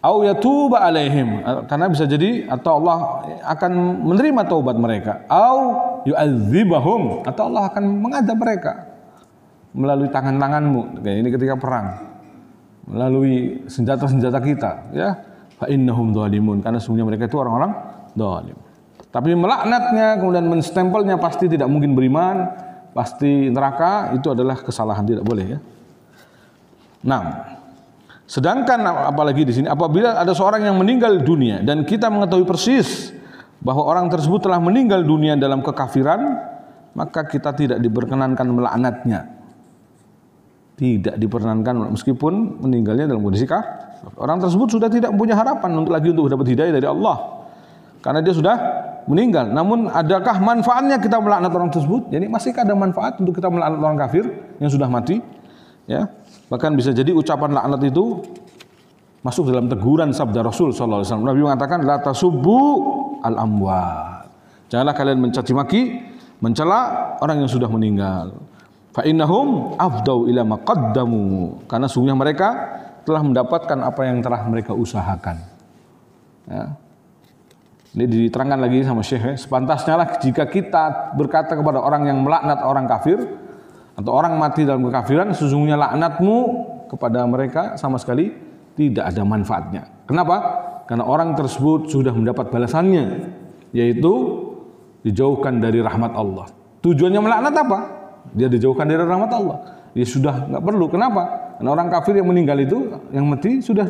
Au yatuba alaihim, karena bisa jadi atau Allah akan menerima taubat mereka. Au yu'adzibahum, atau Allah akan mengadab mereka melalui tangan-tanganmu. Kayak ini ketika perang, melalui senjata-senjata kita, ya. Fa innahum dzalimun, karena sebenarnya mereka itu orang-orang zalim. Tapi melaknatnya kemudian menstempelnya pasti tidak mungkin beriman, pasti neraka, itu adalah kesalahan, tidak boleh, ya. Nah, sedangkan apalagi di sini, apabila ada seorang yang meninggal dunia dan kita mengetahui persis bahwa orang tersebut telah meninggal dunia dalam kekafiran, maka kita tidak diperkenankan melaknatnya. Tidak diperkenankan meskipun meninggalnya dalam kondisi kafir. Orang tersebut sudah tidak punya harapan untuk dapat hidayah dari Allah, karena dia sudah meninggal. Namun adakah manfaatnya kita melaknat orang tersebut? Jadi masihkah ada manfaat untuk kita melaknat orang kafir yang sudah mati? Ya, bahkan bisa jadi ucapan laknat itu masuk dalam teguran sabda Rasul sallallahu alaihi wasallam. Nabi mengatakan, la tasubbu al amwat. Janganlah kalian mencaci maki, mencela orang yang sudah meninggal. Fa innahum afdau ila ma qaddamu. Karena sungguhnya mereka telah mendapatkan apa yang telah mereka usahakan. Ya. Ini diterangkan lagi sama Syekh, sepantasnya lah jika kita berkata kepada orang yang melaknat orang kafir atau orang mati dalam kekafiran, sesungguhnya laknatmu kepada mereka sama sekali tidak ada manfaatnya. Kenapa? Karena orang tersebut sudah mendapat balasannya, yaitu dijauhkan dari rahmat Allah. Tujuannya melaknat apa? Dia dijauhkan dari rahmat Allah. Dia sudah nggak perlu. Kenapa? Karena orang kafir yang meninggal itu, yang mati sudah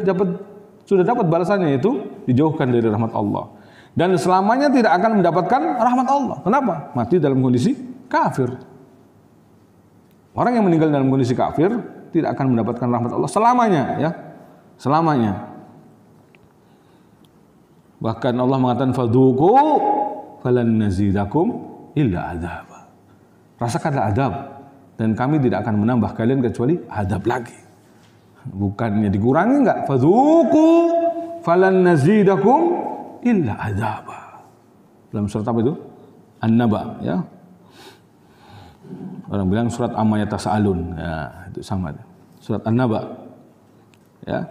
dapat balasannya, yaitu dijauhkan dari rahmat Allah. Dan selamanya tidak akan mendapatkan rahmat Allah. Kenapa? Mati dalam kondisi kafir. Orang yang meninggal dalam kondisi kafir tidak akan mendapatkan rahmat Allah selamanya, ya. Selamanya. Bahkan Allah mengatakan fadzuqu falan nazidakum illa adzab. Rasakanlah adab dan kami tidak akan menambah kalian kecuali adab lagi. Bukannya dikurangi, enggak. Fadzuqu falan nazidakum illa adzab. Dalam surat apa itu? An-Naba, ya. Orang bilang surat Amma Yatasa'alun, ya, itu sama. Surat An-Naba, ya.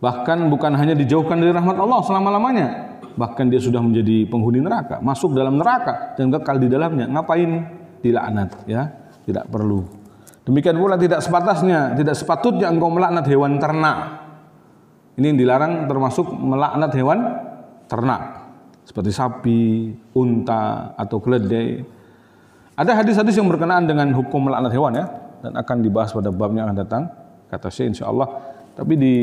Bahkan bukan hanya dijauhkan dari rahmat Allah selama-lamanya, bahkan dia sudah menjadi penghuni neraka, masuk dalam neraka dan kekal di dalamnya. Ngapain dilaknat, ya? Tidak perlu. Demikian pula tidak sepatutnya engkau melaknat hewan ternak. Ini yang dilarang, termasuk melaknat hewan ternak seperti sapi, unta, atau keledai. Ada hadis-hadis yang berkenaan dengan hukum melaknat hewan, ya, dan akan dibahas pada babnya akan datang, kata Syekh, insyaallah. Tapi di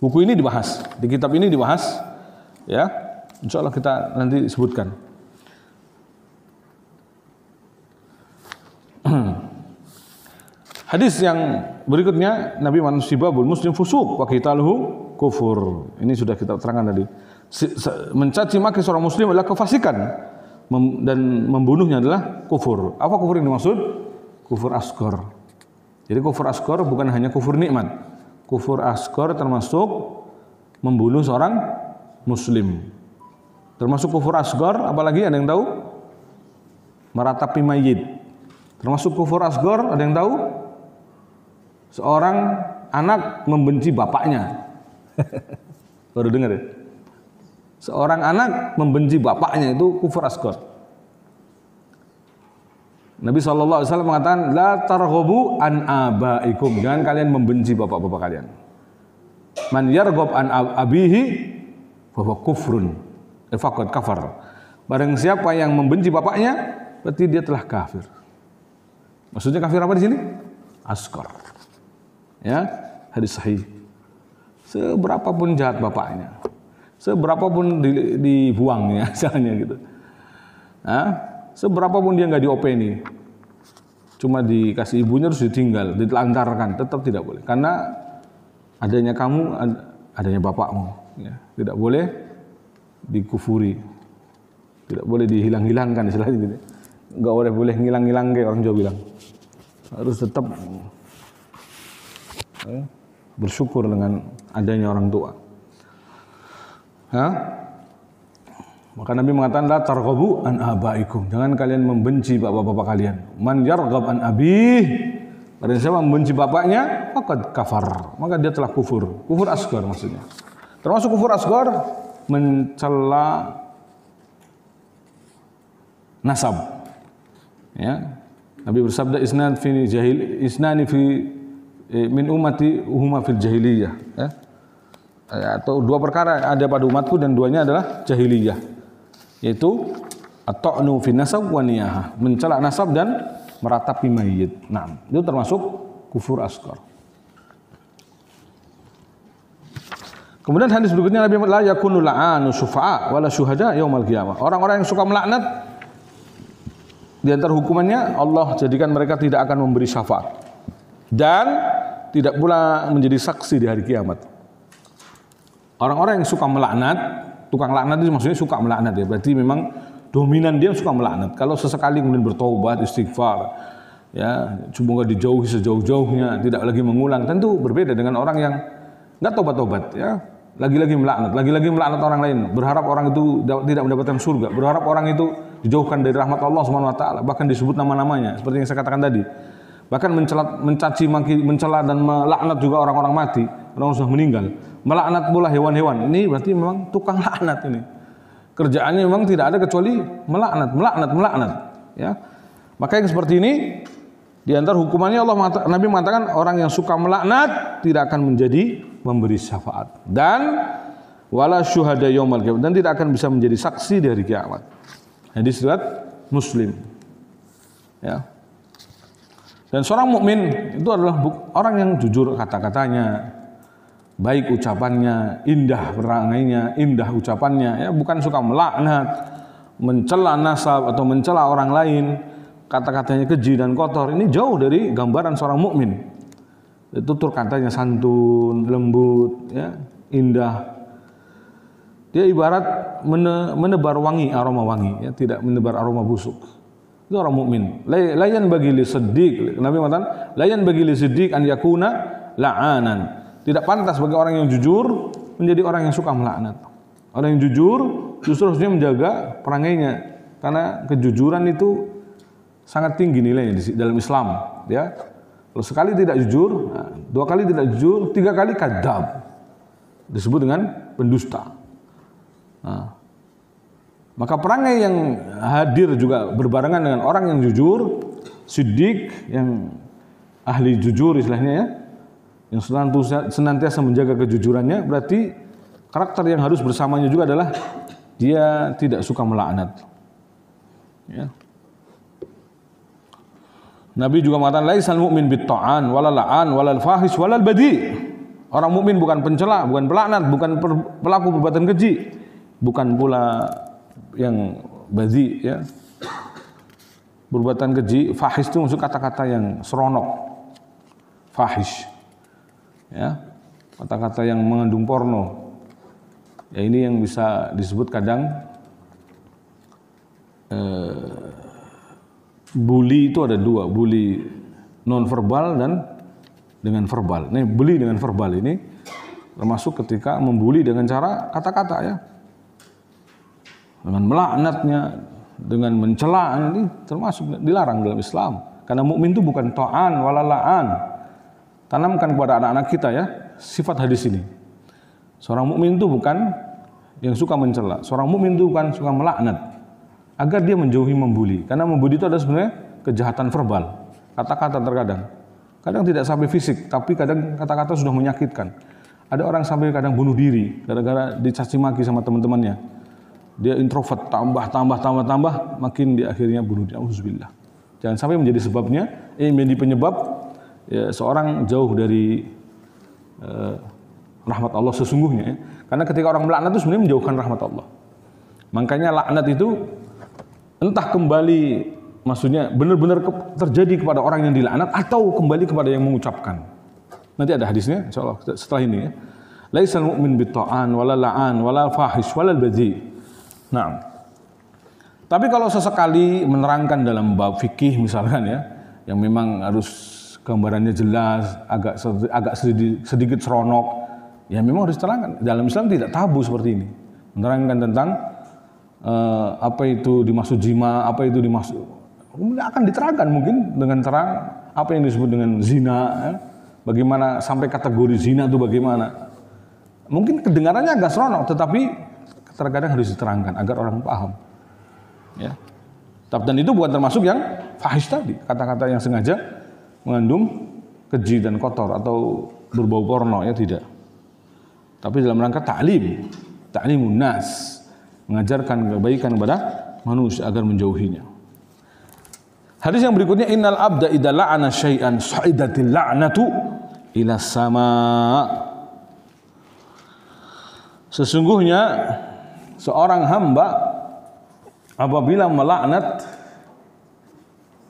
buku ini dibahas, di kitab ini dibahas, ya. Insyaallah kita nanti sebutkan. Hadis yang berikutnya, Nabi mansibabul muslim fusuq wa qitaluhu kufur. Ini sudah kita terangkan tadi. Mencaci maki seorang muslim adalah kefasikan dan membunuhnya adalah kufur. Apa kufur yang dimaksud? Kufur asghar. Jadi kufur asghar bukan hanya kufur nikmat. Kufur asghar termasuk membunuh seorang muslim. Termasuk kufur asghar, apalagi ada yang tahu? Meratapi mayit. Termasuk kufur asghar, ada yang tahu? Seorang anak membenci bapaknya. Baru dengar ya? Seorang anak membenci bapaknya, itu kufur asghar. Nabi SAW mengatakan, la targhabu an abaikum, jangan kalian membenci bapak-bapak kalian. Man yarghab an abihi fahuwa kufrun, faqad kafar. Barang siapa yang membenci bapaknya, berarti dia telah kafir. Maksudnya kafir apa di sini? Asghar. Ya, hadis sahih. Seberapapun jahat bapaknya, seberapapun dibuangnya, misalnya gitu. Seberapapun dia nggak diopeni, cuma dikasih ibunya terus ditinggal, ditelantarkan, tetap tidak boleh. Karena adanya kamu, adanya bapakmu, ya. Tidak boleh dikufuri, tidak boleh dihilang-hilangkan, istilahnya gitu. Nggak boleh ngilang-ngilang kayak orang Jawa bilang. Harus tetap bersyukur dengan adanya orang tua. Maka Nabi mengatakan, la targhabu an abaikum, jangan kalian membenci bapak-bapak kalian. Man yarghab an abih, barang siapa membenci bapaknya, faqad kafar, maka dia telah kufur. Kufur asghar maksudnya. Termasuk kufur asghar mencela nasab. Ya. Nabi bersabda, isnani fi min ummati huma fil jahiliyah. Ya. Atau dua perkara ada pada umatku dan duanya adalah jahiliyah, yaitu at-ta'nu fi nasab wa niyahah, mencela nasab dan meratapi mayit. Nah, itu termasuk kufur asghar. Kemudian hadis berikutnya Nabi la yakunu la'anu syufa'a wala syuhada yaumil qiyamah. Orang-orang yang suka melaknat, di antara hukumannya Allah jadikan mereka tidak akan memberi syafaat dan tidak pula menjadi saksi di hari kiamat. Orang-orang yang suka melaknat, tukang laknat itu maksudnya suka melaknat ya, berarti memang dominan dia suka melaknat. Kalau sesekali kemudian bertaubat, istighfar, ya, semoga dijauhi sejauh-jauhnya, tidak lagi mengulang, tentu berbeda dengan orang yang nggak tobat-tobat, ya, lagi-lagi melaknat orang lain, berharap orang itu tidak mendapatkan surga, berharap orang itu dijauhkan dari rahmat Allah Subhanahu wa taala, bahkan disebut nama-namanya seperti yang saya katakan tadi. Bahkan mencaci maki, mencela dan melaknat juga orang-orang mati, orang sudah meninggal. Melaknat pula hewan-hewan. Ini berarti memang tukang laknat ini. Kerjaannya memang tidak ada kecuali melaknat, ya. Maka yang seperti ini di antara hukumannya Nabi mengatakan orang yang suka melaknat tidak akan menjadi memberi syafaat dan wala syuhada yaumil qiyamah, dan tidak akan bisa menjadi saksi di hari kiamat. Hadis riwayat Muslim. Ya. Dan seorang mukmin itu adalah orang yang jujur kata-katanya, baik ucapannya, indah perangainya, indah ucapannya, ya, bukan suka melaknat, mencela nasab atau mencela orang lain, kata-katanya keji dan kotor. Ini jauh dari gambaran seorang mukmin. Tutur katanya santun, lembut, ya, indah. Dia ibarat menebar wangi, aroma wangi, ya, tidak menebar aroma busuk. Itu orang mukmin. Layan bagi li siddiq, Nabi mengatakan, layan bagi li siddiq an yakuna la'anan. Tidak pantas bagi orang yang jujur menjadi orang yang suka melaknat. Orang yang jujur justru harusnya menjaga perangainya, karena kejujuran itu sangat tinggi nilainya dalam Islam, ya. Kalau sekali tidak jujur, dua kali tidak jujur, tiga kali kadzab, disebut dengan pendusta. Maka perangai yang hadir juga berbarengan dengan orang yang jujur, siddiq, yang ahli jujur istilahnya, ya, yang senantiasa menjaga kejujurannya, berarti karakter yang harus bersamanya juga adalah dia tidak suka melaknat. Ya. Nabi juga mengatakan laisal mu'min bit-ta'an walal la'an walal fahish walal badi. Orang mukmin bukan pencela, bukan pelaknat, bukan pelaku perbuatan keji, bukan pula yang badi, ya. Perbuatan keji, fahish itu maksud kata-kata yang seronok. Fahish. Ya. Kata-kata yang mengandung porno. Ya, ini yang bisa disebut kadang bully itu ada dua, bully non verbal dan dengan verbal. Nih, bully dengan verbal ini termasuk ketika membuli dengan cara kata-kata, ya, dengan melaknatnya, dengan mencela, ini termasuk dilarang dalam Islam. Karena mukmin itu bukan ta'an wala la'an. Tanamkan kepada anak-anak kita, ya, sifat hadis ini. Seorang mukmin itu bukan yang suka mencela, seorang mukmin itu bukan suka melaknat, agar dia menjauhi membuli. Karena membuli itu adalah sebenarnya kejahatan verbal, kata-kata terkadang. Kadang tidak sampai fisik, tapi kadang kata-kata sudah menyakitkan. Ada orang sampai kadang bunuh diri gara-gara dicaci maki sama teman-temannya. Dia introvert, tambah, makin di akhirnya bunuh diri. Auzubillah. Jangan sampai menjadi sebabnya, menjadi penyebab ya, seorang jauh dari rahmat Allah sesungguhnya. Ya. Karena ketika orang melaknat itu sebenarnya menjauhkan rahmat Allah. Makanya laknat itu entah kembali, maksudnya benar-benar terjadi kepada orang yang dilaknat atau kembali kepada yang mengucapkan. Nanti ada hadisnya insyaallah setelah ini ya. Laisal mu'min bitta'an wala la'an wala fahish wala badzi. Nah. Tapi kalau sesekali menerangkan dalam bab fikih misalkan ya, yang memang harus gambarannya jelas, agak sedikit seronok, ya memang harus diterangkan. Dalam Islam tidak tabu seperti ini. Menerangkan tentang apa itu dimaksud jima, apa itu dimaksud, akan diterangkan mungkin dengan terang apa yang disebut dengan zina, ya. Bagaimana sampai kategori zina itu bagaimana. Mungkin kedengarannya agak seronok, tetapi terkadang harus diterangkan agar orang paham. Ya. Dan itu bukan termasuk yang fahish tadi, kata-kata yang sengaja mengandung keji dan kotor atau berbau porno, ya tidak. Tapi dalam rangka ta'limun nas, mengajarkan kebaikan kepada manusia agar menjauhinya. Hadis yang berikutnya, innal abda idza la'ana syai'an sa'idatil la'natu ila sama. Sesungguhnya seorang hamba apabila melaknat,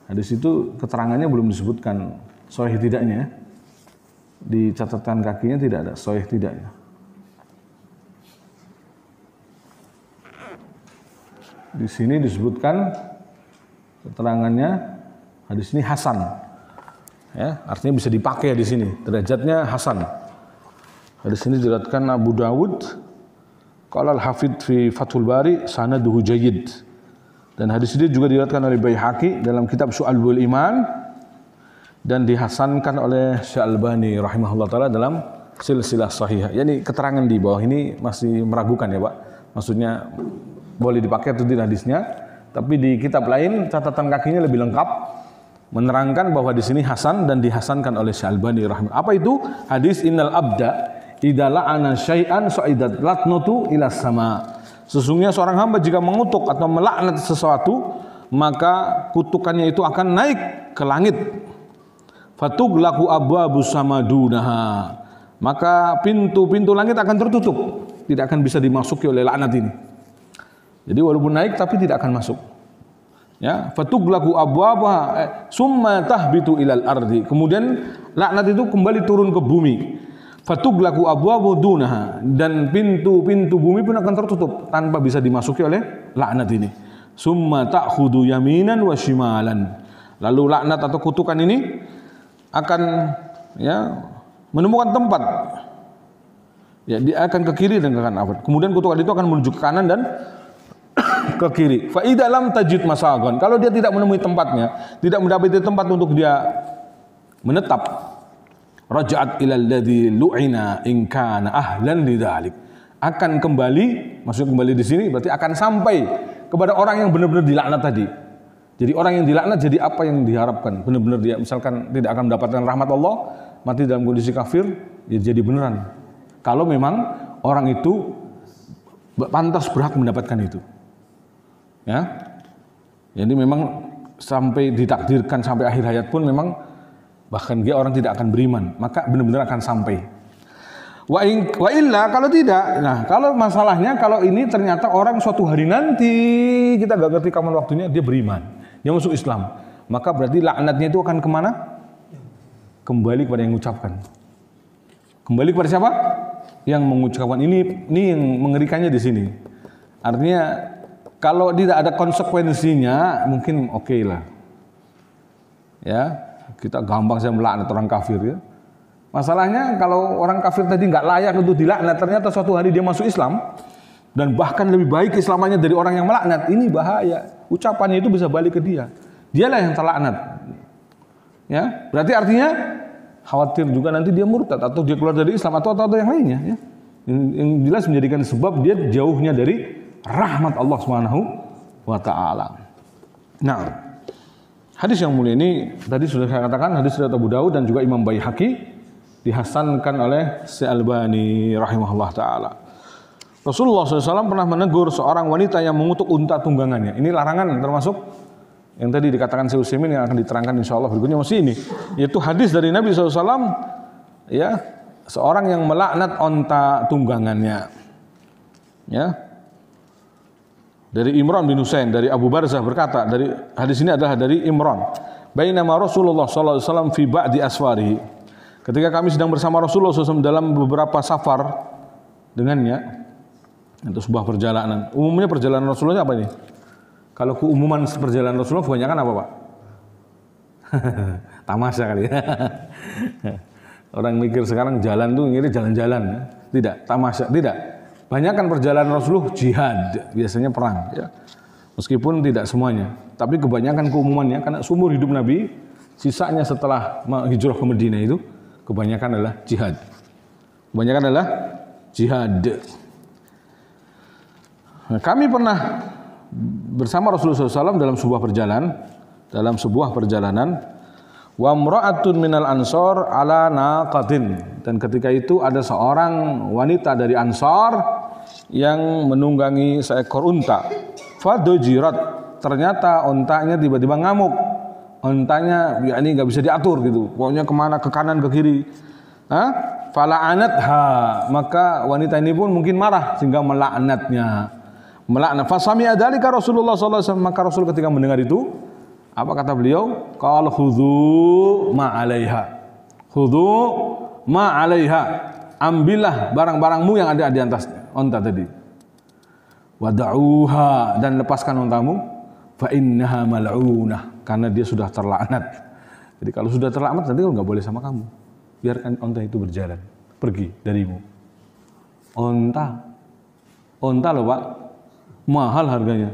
hadis itu keterangannya belum disebutkan sahih tidaknya. Di catatan kakinya tidak ada sahih tidaknya. Di sini disebutkan keterangannya hadis ini hasan. Ya, artinya bisa dipakai di sini. Derajatnya hasan. Hadis ini diriwayatkan Abu Dawud, qala al-Hafidz fi Fathul Bari sanaduhu jayyid. Dan hadis ini juga diriwayatkan oleh Baihaqi dalam kitab Syu'abul Iman dan dihasankan oleh Syalbani rahimahullah taala dalam silsilah sahihah. Yani keterangan di bawah ini masih meragukan ya, Pak. Maksudnya boleh dipakai atau tidak hadisnya, tapi di kitab lain catatan kakinya lebih lengkap menerangkan bahwa di sini hasan dan dihasankan oleh Syalbani rahimahullah. Apa itu? Hadis innal abda idza la'ana syai'an sa'idat latnatu ila sama. Sesungguhnya seorang hamba jika mengutuk atau melaknat sesuatu, maka kutukannya itu akan naik ke langit. Fatughlaqu abwabus samadunaha. Maka pintu-pintu langit akan tertutup, tidak akan bisa dimasuki oleh laknat ini. Jadi walaupun naik tapi tidak akan masuk. Ya, fatughlaqu abwabaha summa tahbitu ilal ardi. Kemudian laknat itu kembali turun ke bumi. Fatughlaqu abwabu dunaha, dan pintu-pintu bumi pun akan tertutup tanpa bisa dimasuki oleh laknat ini. Summa ta'khudhu yaminan wa shimalan. Lalu laknat atau kutukan ini akan ya menemukan tempat. Ya, dia akan ke kiri dan ke kanan. Kemudian kutukan itu akan menuju ke kanan dan ke kiri. Fa idza lam tajid masagon. Kalau dia tidak menemui tempatnya, tidak mendapati tempat untuk dia menetap, raja'at ilal ladzi lu'ina in kana ahlan lidzalik. Akan kembali, maksud kembali di sini berarti akan sampai kepada orang yang benar-benar dilaknat tadi. Jadi orang yang dilaknat jadi apa yang diharapkan? Benar-benar dia misalkan tidak akan mendapatkan rahmat Allah, mati dalam kondisi kafir, ya jadi beneran. Kalau memang orang itu pantas berhak mendapatkan itu. Ya. Jadi memang sampai ditakdirkan sampai akhir hayat pun memang bahkan dia orang tidak akan beriman, maka benar-benar akan sampai. Wa illa kalau tidak, nah kalau masalahnya kalau ini ternyata orang suatu hari nanti kita gak ngerti kapan waktunya dia beriman, dia masuk Islam, maka berarti laknatnya itu akan kemana? Kembali kepada yang mengucapkan. Kembali kepada siapa? Yang mengucapkan. Ini yang mengerikannya di sini. Artinya kalau tidak ada konsekuensinya mungkin oke lah. Ya. Kita gampang saja melaknat orang kafir ya. Masalahnya kalau orang kafir tadi nggak layak untuk dilaknat, ternyata suatu hari dia masuk Islam dan bahkan lebih baik keislamannya dari orang yang melaknat, ini bahaya. Ucapannya itu bisa balik ke dia. Dialah yang terlaknat. Ya, berarti artinya khawatir juga nanti dia murtad atau dia keluar dari Islam atau yang lainnya. Ya. Yang jelas menjadikan sebab dia jauhnya dari rahmat Allah Subhanahu wa taala. Nah, Hadis yang mulia ini tadi sudah saya katakan hadis riwayat Abu Daud dan juga Imam Baihaqi, dihasankan oleh Syalbani rahimahullah taala. Rasulullah SAW pernah menegur seorang wanita yang mengutuk unta tunggangannya. Ini larangan termasuk yang tadi dikatakan Syekh Utsaimin yang akan diterangkan insya Allah berikutnya masih ini. Yaitu hadis dari Nabi SAW, ya, seorang yang melaknat unta tunggangannya. Ya. Dari Imran bin Husain, dari Abu Barzah berkata, dari hadis ini adalah dari Imran. Bainama Rasulullah SAW fi ba'di asfarihi. Ketika kami sedang bersama Rasulullah SAW dalam beberapa safar dengannya, itu sebuah perjalanan. Umumnya perjalanan Rasulullah apa ini? Kalau keumuman perjalanan Rasulullah kebanyakan apa, Pak? Tamasya kali ya. Orang mikir sekarang jalan tuh ngiri jalan-jalan. Tidak, tamasya, tidak. Banyakkan perjalanan Rasulullah jihad, biasanya perang, ya. Meskipun tidak semuanya, tapi kebanyakan keumumannya karena seumur hidup Nabi, sisanya setelah hijrah ke Madinah itu kebanyakan adalah jihad. Kebanyakan adalah jihad. Nah, kami pernah bersama Rasulullah SAW dalam sebuah perjalanan, wa mra'atun minal ansor ala naqatin, dan ketika itu ada seorang wanita dari Ansar yang menunggangi seekor unta. Fadujirat, ternyata untanya tiba-tiba ngamuk. Untanya ya ini nggak bisa diatur gitu, pokoknya kemana, ke kanan ke kiri. Fala'anatha, maka wanita ini pun mungkin marah sehingga melaknatnya. Melaknat. Fasami'a dzalika Rasulullah SAW, maka Rasul ketika mendengar itu, apa kata beliau? Qala khudhu ma'alaiha. Khudhu ma'alaiha. Ambillah barang-barangmu yang ada di atas unta tadi. Wada'uha, dan lepaskan untamu. Fa innaha mal'unah, karena dia sudah terlaknat. Jadi kalau sudah terlaknat nanti enggak boleh sama kamu. Biarkan unta itu berjalan, pergi darimu. Unta loh Pak, mahal harganya.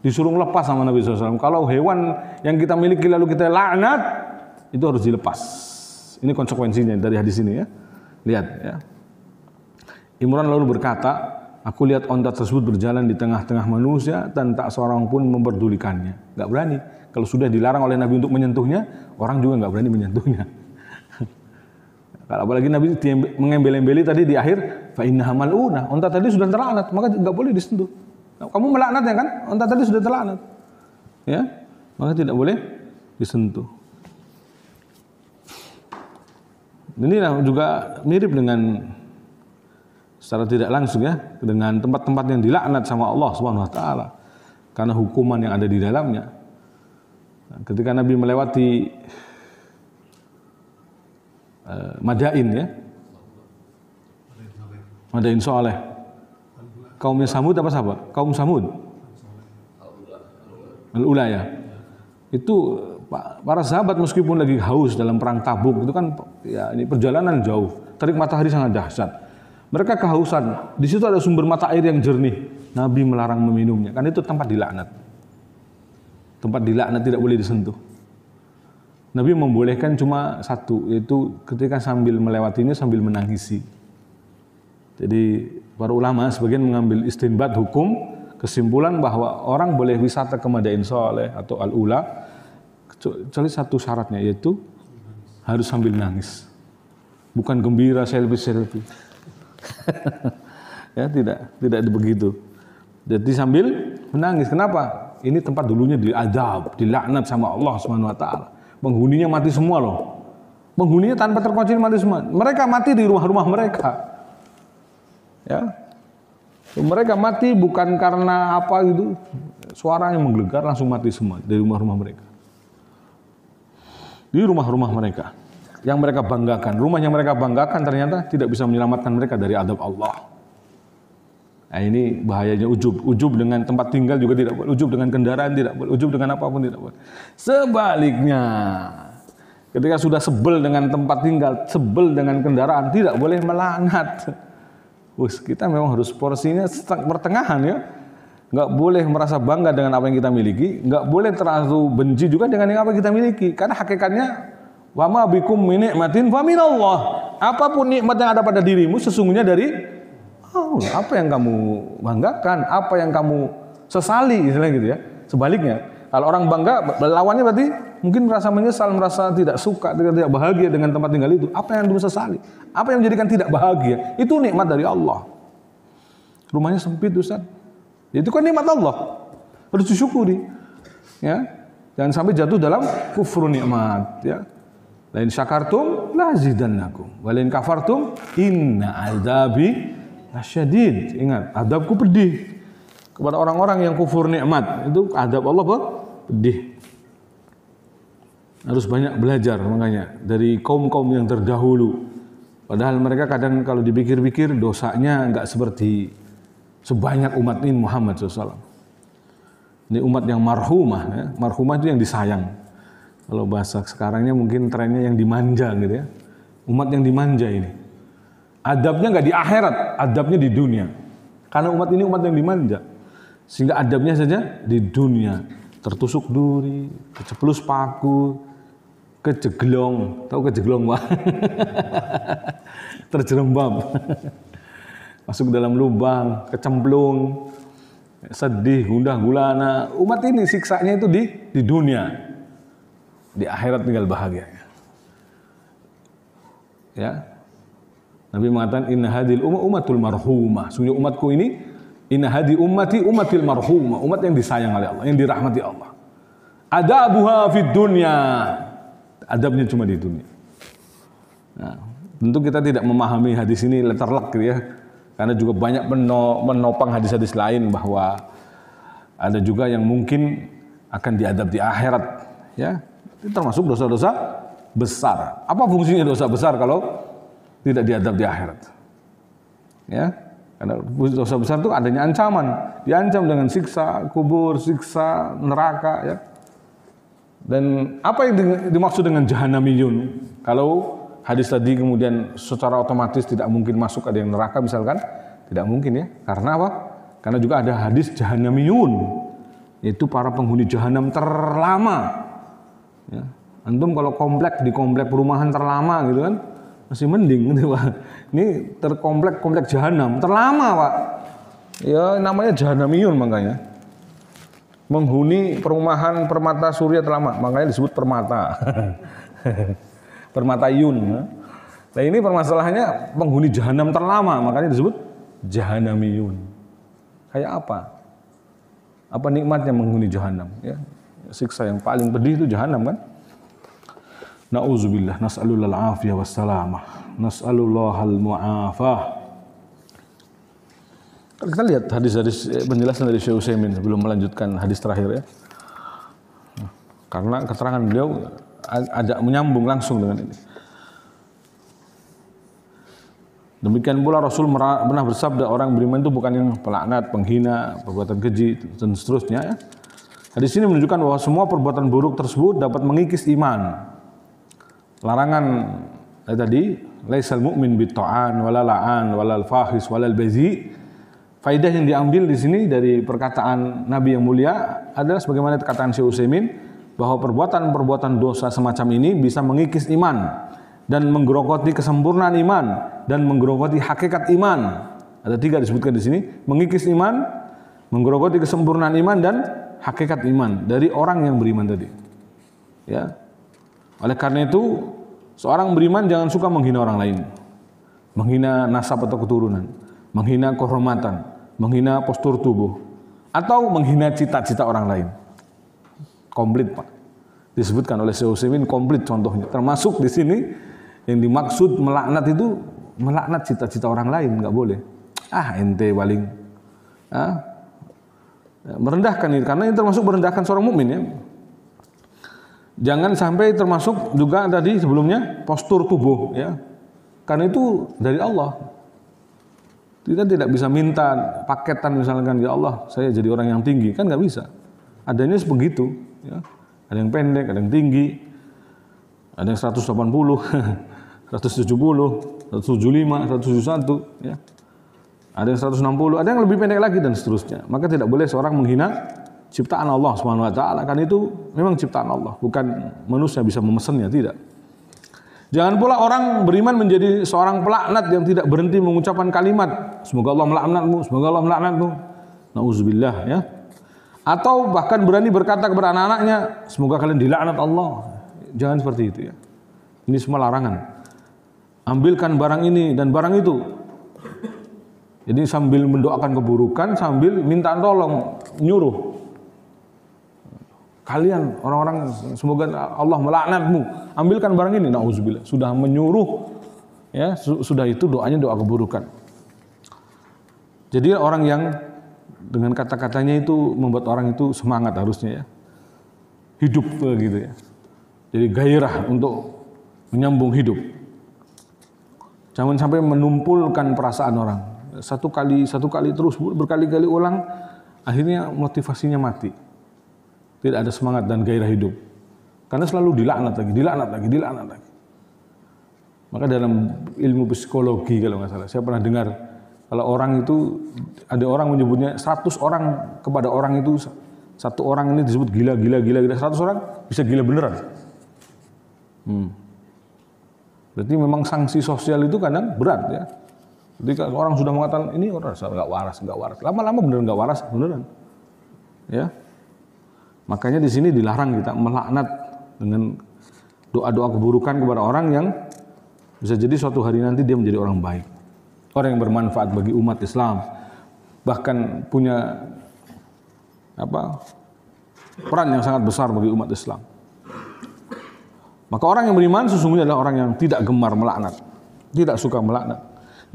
Disuruh lepas sama Nabi SAW. Kalau hewan yang kita miliki lalu kita laknat, itu harus dilepas. Ini konsekuensinya dari hadis ini ya. Lihat ya. Imran lalu berkata, aku lihat unta tersebut berjalan di tengah-tengah manusia dan tak seorang pun memperdulikannya. Gak berani. Kalau sudah dilarang oleh Nabi untuk menyentuhnya, orang juga gak berani menyentuhnya. Kalau apalagi Nabi mengembel-embeli tadi di akhir, fa innaha mal'unah. Unta tadi sudah terlaknat, maka gak boleh disentuh. Kamu melaknatnya kan? Unta tadi sudah terlaknat. Ya, maka tidak boleh disentuh. Ini juga mirip dengan secara tidak langsung ya dengan tempat-tempat yang dilaknat sama Allah Subhanahu wa taala karena hukuman yang ada di dalamnya. Ketika Nabi melewati Madain ya. Madain Saleh. Kaumnya Samud apa sahabat? Kaum Samud. Al-Ula ya. Itu para sahabat meskipun lagi haus dalam perang Tabuk itu kan ya ini perjalanan jauh, terik matahari sangat dahsyat. Mereka kehausan. Di situ ada sumber mata air yang jernih. Nabi melarang meminumnya. Kan itu tempat dilaknat. Tempat dilaknat tidak boleh disentuh. Nabi membolehkan cuma satu, yaitu ketika sambil melewatinya sambil menangisi. Jadi para ulama sebagian mengambil istinbat hukum kesimpulan bahwa orang boleh wisata ke Madain Saleh atau Al-Ula kecuali satu syaratnya, yaitu harus sambil nangis. Bukan gembira selfie. Ya, tidak begitu. Jadi sambil menangis. Kenapa? Ini tempat dulunya diadab, dilaknat sama Allah Subhanahu wa taala. Penghuninya mati semua loh. Penghuninya tanpa terkecuali mati semua. Mereka mati di rumah-rumah mereka. Ya. Mereka mati bukan karena apa gitu. Suaranya menggelegar langsung mati semua dari rumah-rumah mereka. Di rumah-rumah mereka yang mereka banggakan, rumah yang mereka banggakan ternyata tidak bisa menyelamatkan mereka dari adab Allah. Nah ini bahayanya ujub dengan tempat tinggal juga tidak boleh, ujub dengan kendaraan tidak boleh, ujub dengan apapun tidak boleh. Sebaliknya, ketika sudah sebel dengan tempat tinggal, sebel dengan kendaraan, tidak boleh melaknat. Kita memang harus porsinya pertengahan ya. Nggak boleh merasa bangga dengan apa yang kita miliki, nggak boleh terlalu benci juga dengan apa yang kita miliki, karena hakikatnya wa ma bikum min nikmatin fa minallah. Apapun nikmat yang ada pada dirimu sesungguhnya dari Allah. Apa yang kamu banggakan, apa yang kamu sesali, istilahnya gitu ya. Sebaliknya, kalau orang bangga lawannya berarti mungkin merasa menyesal, merasa tidak suka, tidak bahagia dengan tempat tinggal itu. Apa yang disesali? Apa yang menjadikan tidak bahagia? Itu nikmat dari Allah. Rumahnya sempit, Ustaz. Itu kan nikmat Allah. Harus disyukuri. Ya. Jangan sampai jatuh dalam kufur nikmat, ya. Lain syakartum lazidannakum, walain kafartum inna azabi lasyadid. Ingat, adabku pedih kepada orang-orang yang kufur nikmat. Itu adab Allah pedih. Harus banyak belajar makanya dari kaum-kaum yang terdahulu. Padahal mereka kadang kalau dipikir-pikir dosanya enggak seperti sebanyak umat ini Muhammad SAW. Ini umat yang marhumah, ya. Marhumah itu yang disayang. Kalau bahasa sekarangnya mungkin trennya yang dimanja gitu ya. Umat yang dimanja ini. Adabnya nggak di akhirat, adabnya di dunia. Karena umat ini umat yang dimanja. Sehingga adabnya saja di dunia. Tertusuk duri, keceplus paku, kejeglong. Tahu kejeglong, Pak? Terjerembab. Masuk dalam lubang, kecemplung, sedih, gundah gulana. Umat ini siksanya itu di dunia. Di akhirat tinggal bahagia. Ya. Nabi mengatakan inna hadil ummatul marhumah. Sungguh umatku ini inna hadi ummati ummatil marhumah, umat yang disayang oleh Allah, yang dirahmati Allah. Adabuha fid dunya. Adabnya cuma di dunia. Nah, tentu kita tidak memahami hadis ini letterlek gitu ya. Karena juga banyak menopang hadis-hadis lain bahwa ada juga yang mungkin akan diadab di akhirat, ya. Itu termasuk dosa-dosa besar. Apa fungsinya dosa besar kalau tidak diadab di akhirat? Ya, karena dosa besar itu adanya ancaman, diancam dengan siksa kubur, siksa neraka, ya. Dan apa yang dimaksud dengan jahanamiyun? Kalau hadis tadi kemudian secara otomatis tidak mungkin masuk ada yang neraka misalkan, tidak mungkin ya. Karena apa? Karena juga ada hadis jahanamiyun, yaitu para penghuni jahanam terlama. Ya. Antum kalau di komplek perumahan terlama gitu kan masih mending gitu Pak. Ini komplek jahanam terlama Pak. Ya namanya jahanamiyun makanya. Menghuni perumahan Permata Surya terlama, makanya disebut permata. Permatayun. Ya. Nah ini permasalahannya penghuni jahanam terlama, makanya disebut jahanamiyun. Kayak apa? Apa nikmatnya menghuni jahanam? Ya. Siksa yang paling pedih itu jahanam kan? Nauzubillah, nas'alul afiyah wassalamah, nas'alullahal mu'afah. Kita lihat hadis-hadis penjelasan dari Syekh Utsaimin sebelum melanjutkan hadis terakhir ya. Karena keterangan beliau ada menyambung langsung dengan ini. Demikian pula Rasul pernah bersabda orang beriman itu bukan yang pelaknat, penghina, perbuatan keji dan seterusnya ya. Hadis ini menunjukkan bahwa semua perbuatan buruk tersebut dapat mengikis iman. Larangan tadi, laisal mu'min bitta'an wala la'an walal fahis walal bazi. Faidah yang diambil di sini dari perkataan Nabi yang mulia adalah sebagaimana perkataan Syekh Utsaimin bahwa perbuatan-perbuatan dosa semacam ini bisa mengikis iman dan menggerogoti kesempurnaan iman dan menggerogoti hakikat iman. Ada 3 disebutkan di sini, mengikis iman, menggerogoti kesempurnaan iman dan hakikat iman dari orang yang beriman tadi. Ya. Oleh karena itu, seorang beriman jangan suka menghina orang lain. Menghina nasab atau keturunan, menghina kehormatan, menghina postur tubuh, atau menghina cita-cita orang lain. Komplit, Pak. Disebutkan oleh Syekh Utsaimin komplit contohnya. Termasuk di sini yang dimaksud melaknat itu melaknat cita-cita orang lain, nggak boleh. Ente paling merendahkan ini, karena ini termasuk merendahkan seorang mukmin ya. Jangan sampai termasuk juga tadi sebelumnya postur tubuh ya. Karena itu dari Allah. Kita tidak bisa minta paketan misalkan ya Allah, saya jadi orang yang tinggi, kan nggak bisa. Adanya sebegitu ya. Ada yang pendek, ada yang tinggi. Ada yang 180, 170, 175, 171 ya. Ada yang 160, ada yang lebih pendek lagi dan seterusnya. Maka tidak boleh seorang menghina ciptaan Allah Subhanahu wa taala, karena itu memang ciptaan Allah, bukan manusia bisa memesannya, tidak. Jangan pula orang beriman menjadi seorang pelaknat yang tidak berhenti mengucapkan kalimat semoga Allah melaknatmu, semoga Allah melaknatmu. Nauzubillah ya. Atau bahkan berani berkata kepada anak-anaknya, semoga kalian dilaknat Allah. Jangan seperti itu ya. Ini semua larangan. Ambilkan barang ini dan barang itu. Jadi sambil mendoakan keburukan, sambil minta tolong, nyuruh. Kalian orang-orang semoga Allah melaknatmu. Ambilkan barang ini. Nauzubillah. Sudah menyuruh, ya sudah itu doanya doa keburukan. Jadi orang yang dengan kata-katanya itu membuat orang itu semangat harusnya ya. Hidup gitu ya. Jadi gairah untuk menyambung hidup. Jangan sampai menumpulkan perasaan orang. Satu kali terus berkali-kali ulang, akhirnya motivasinya mati. Tidak ada semangat dan gairah hidup. Karena selalu dilaknat lagi. Maka dalam ilmu psikologi kalau nggak salah, saya pernah dengar kalau orang itu, ada orang menyebutnya 100 orang kepada orang itu, satu orang ini disebut gila, 100 orang bisa gila beneran. Berarti memang sanksi sosial itu kadang berat ya. Ketika orang sudah mengatakan ini orang nggak waras, lama-lama beneran nggak waras, beneran. Ya, makanya di sini dilarang kita melaknat dengan doa-doa keburukan kepada orang yang bisa jadi suatu hari nanti dia menjadi orang baik. Orang yang bermanfaat bagi umat Islam, bahkan punya peran yang sangat besar bagi umat Islam. Maka orang yang beriman sesungguhnya adalah orang yang tidak gemar melaknat, tidak suka melaknat,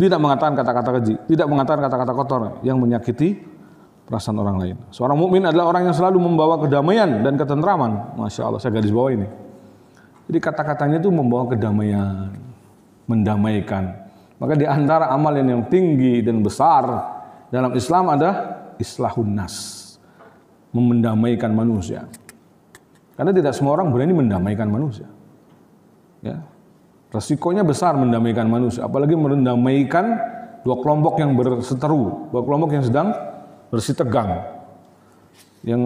tidak mengatakan kata-kata keji, tidak mengatakan kata-kata kotor yang menyakiti perasaan orang lain. Seorang mukmin adalah orang yang selalu membawa kedamaian dan ketentraman. Masya Allah, saya garis bawah ini. Jadi kata-katanya itu membawa kedamaian, mendamaikan. Maka di antara amal yang tinggi dan besar dalam Islam ada islahun nas, mendamaikan manusia. Karena tidak semua orang berani mendamaikan manusia. Ya. Resikonya besar mendamaikan manusia, apalagi mendamaikan dua kelompok yang berseteru, dua kelompok yang sedang bersitegang. Yang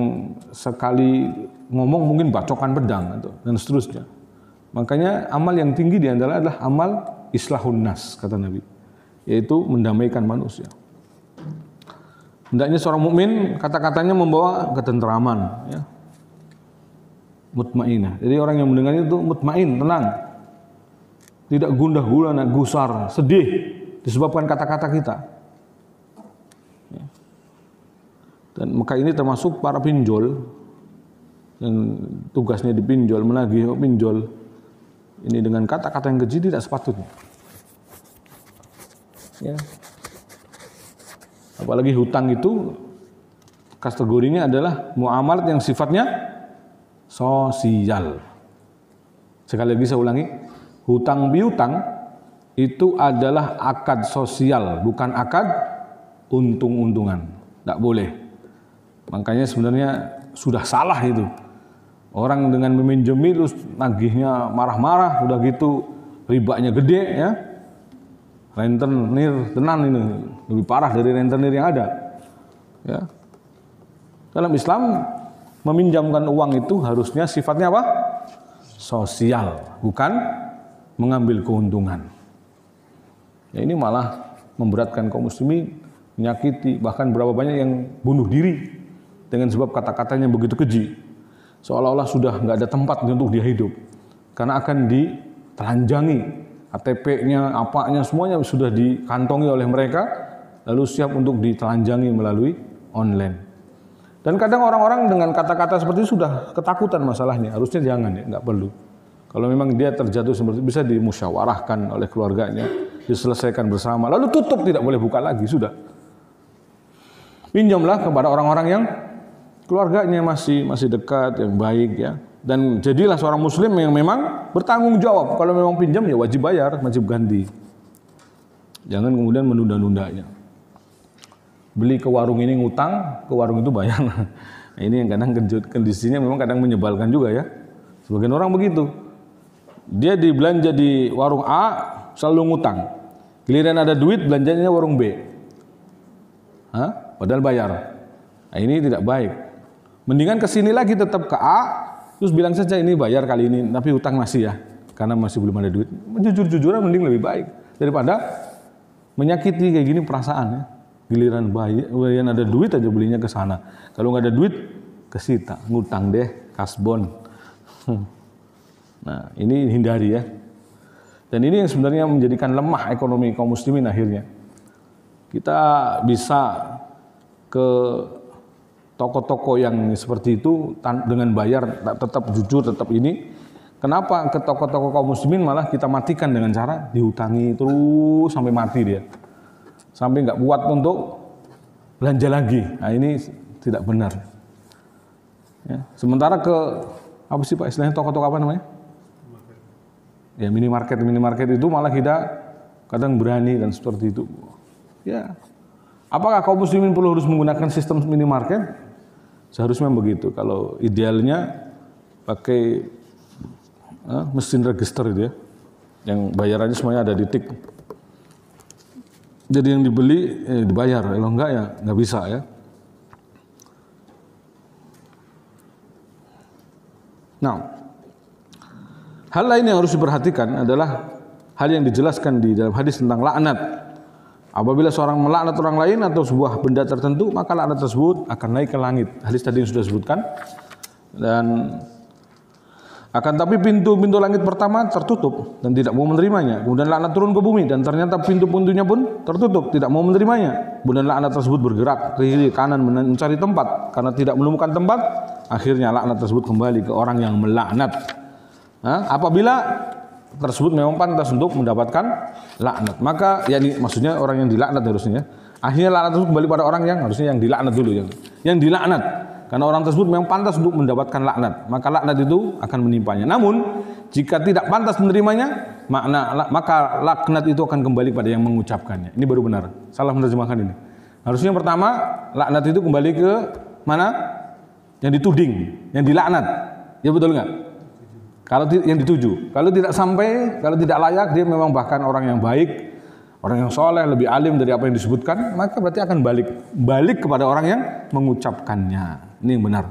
sekali ngomong mungkin bacokan pedang dan seterusnya. Makanya amal yang tinggi di antara adalah amal islahun nas, kata Nabi, yaitu mendamaikan manusia. Hendaknya seorang mukmin kata-katanya membawa ketenteraman, ya. Mutmainah. Jadi orang yang mendengarnya itu mutmain, tenang, tidak gundah gulana, gusar, sedih disebabkan kata-kata kita. Ya. Dan maka ini termasuk para pinjol yang tugasnya dipinjol, menagih pinjol. Ini dengan kata-kata yang keji tidak sepatutnya. Ya. Apalagi hutang itu kategorinya adalah muamalat yang sifatnya sosial. Sekali lagi saya ulangi, hutang piutang itu adalah akad sosial, bukan akad untung-untungan. Tidak boleh. Makanya sebenarnya sudah salah itu. Orang dengan meminjami terus nagihnya marah-marah, udah gitu ribanya gede ya. Rentenir tenan ini, lebih parah dari rentenir yang ada. Ya. Dalam Islam meminjamkan uang itu harusnya sifatnya apa? Sosial, bukan mengambil keuntungan. Ya, ini malah memberatkan kaum muslimin, menyakiti, bahkan berapa banyak yang bunuh diri dengan sebab kata-katanya begitu keji. Seolah-olah sudah nggak ada tempat untuk dia hidup, karena akan ditelanjangi, KTP-nya, apanya semuanya sudah dikantongi oleh mereka, lalu siap untuk ditelanjangi melalui online. Dan kadang orang-orang dengan kata-kata seperti itu sudah ketakutan masalahnya, harusnya jangan ya, nggak perlu. Kalau memang dia terjatuh seperti itu, bisa dimusyawarahkan oleh keluarganya, diselesaikan bersama, lalu tutup, tidak boleh buka lagi, sudah. Pinjamlah kepada orang-orang yang keluarganya masih dekat, yang baik ya. Dan jadilah seorang muslim yang memang bertanggung jawab. Kalau memang pinjam ya wajib bayar, wajib ganti. Jangan kemudian menunda-nundanya. Beli ke warung ini ngutang, ke warung itu bayar. Nah, ini yang kadang kondisinya memang kadang menyebalkan juga ya. Sebagian orang begitu. Dia dibelanja di warung A selalu ngutang. Giliran ada duit belanjanya warung B. Padahal bayar. Nah, ini tidak baik. Mendingan kesini lagi tetap ke A, terus bilang saja ini bayar kali ini, tapi utang masih ya, karena masih belum ada duit. Jujur-jujuran mending lebih baik daripada menyakiti kayak gini perasaan ya. Giliran bayan ada duit aja belinya ke sana. Kalau nggak ada duit ke sita, ngutang deh, kasbon. Nah, ini hindari ya. Dan ini yang sebenarnya menjadikan lemah ekonomi kaum muslimin akhirnya. Kita bisa ke toko-toko yang seperti itu dengan bayar tetap jujur, tetap ini. Kenapa ke toko-toko kaum muslimin malah kita matikan dengan cara dihutangi terus sampai mati dia. Sampai nggak kuat untuk belanja lagi. Nah ini tidak benar. Ya. Sementara ke apa sih Pak istilahnya toko-toko apa namanya? Ya minimarket itu malah kita kadang berani dan seperti itu. Ya, apakah kaum muslimin perlu harus menggunakan sistem minimarket? Seharusnya begitu. Kalau idealnya pakai mesin register itu ya, yang bayarannya semuanya ada di tik. Jadi yang dibeli dibayar, kalau enggak ya nggak bisa ya. Nah, hal lain yang harus diperhatikan adalah hal yang dijelaskan di dalam hadis tentang laknat. Apabila seorang melaknat orang lain atau sebuah benda tertentu, maka laknat tersebut akan naik ke langit. Hadis tadi yang sudah disebutkan. Dan akan tapi pintu-pintu langit pertama tertutup dan tidak mau menerimanya. Kemudian laknat turun ke bumi dan ternyata pintu-pintunya pun tertutup, tidak mau menerimanya. Kemudian laknat tersebut bergerak ke kiri kanan mencari tempat. Karena tidak menemukan tempat, akhirnya laknat tersebut kembali ke orang yang melaknat. Apabila tersebut memang pantas untuk mendapatkan laknat, maka yakni maksudnya orang yang dilaknat harusnya. Akhirnya laknat tersebut kembali pada orang yang harusnya yang dilaknat dulu yang dilaknat. Karena orang tersebut memang pantas untuk mendapatkan laknat, maka laknat itu akan menimpanya. Namun, jika tidak pantas menerimanya, maka laknat itu akan kembali pada yang mengucapkannya. Ini baru benar. Salah menerjemahkan ini. Harusnya yang pertama, laknat itu kembali ke mana? Yang dituding, yang dilaknat. Ya betul nggak? Kalau yang dituju. Kalau tidak sampai, kalau tidak layak, dia memang bahkan orang yang baik, orang yang soleh, lebih alim dari apa yang disebutkan, maka berarti akan balik kepada orang yang mengucapkannya. Ini yang benar.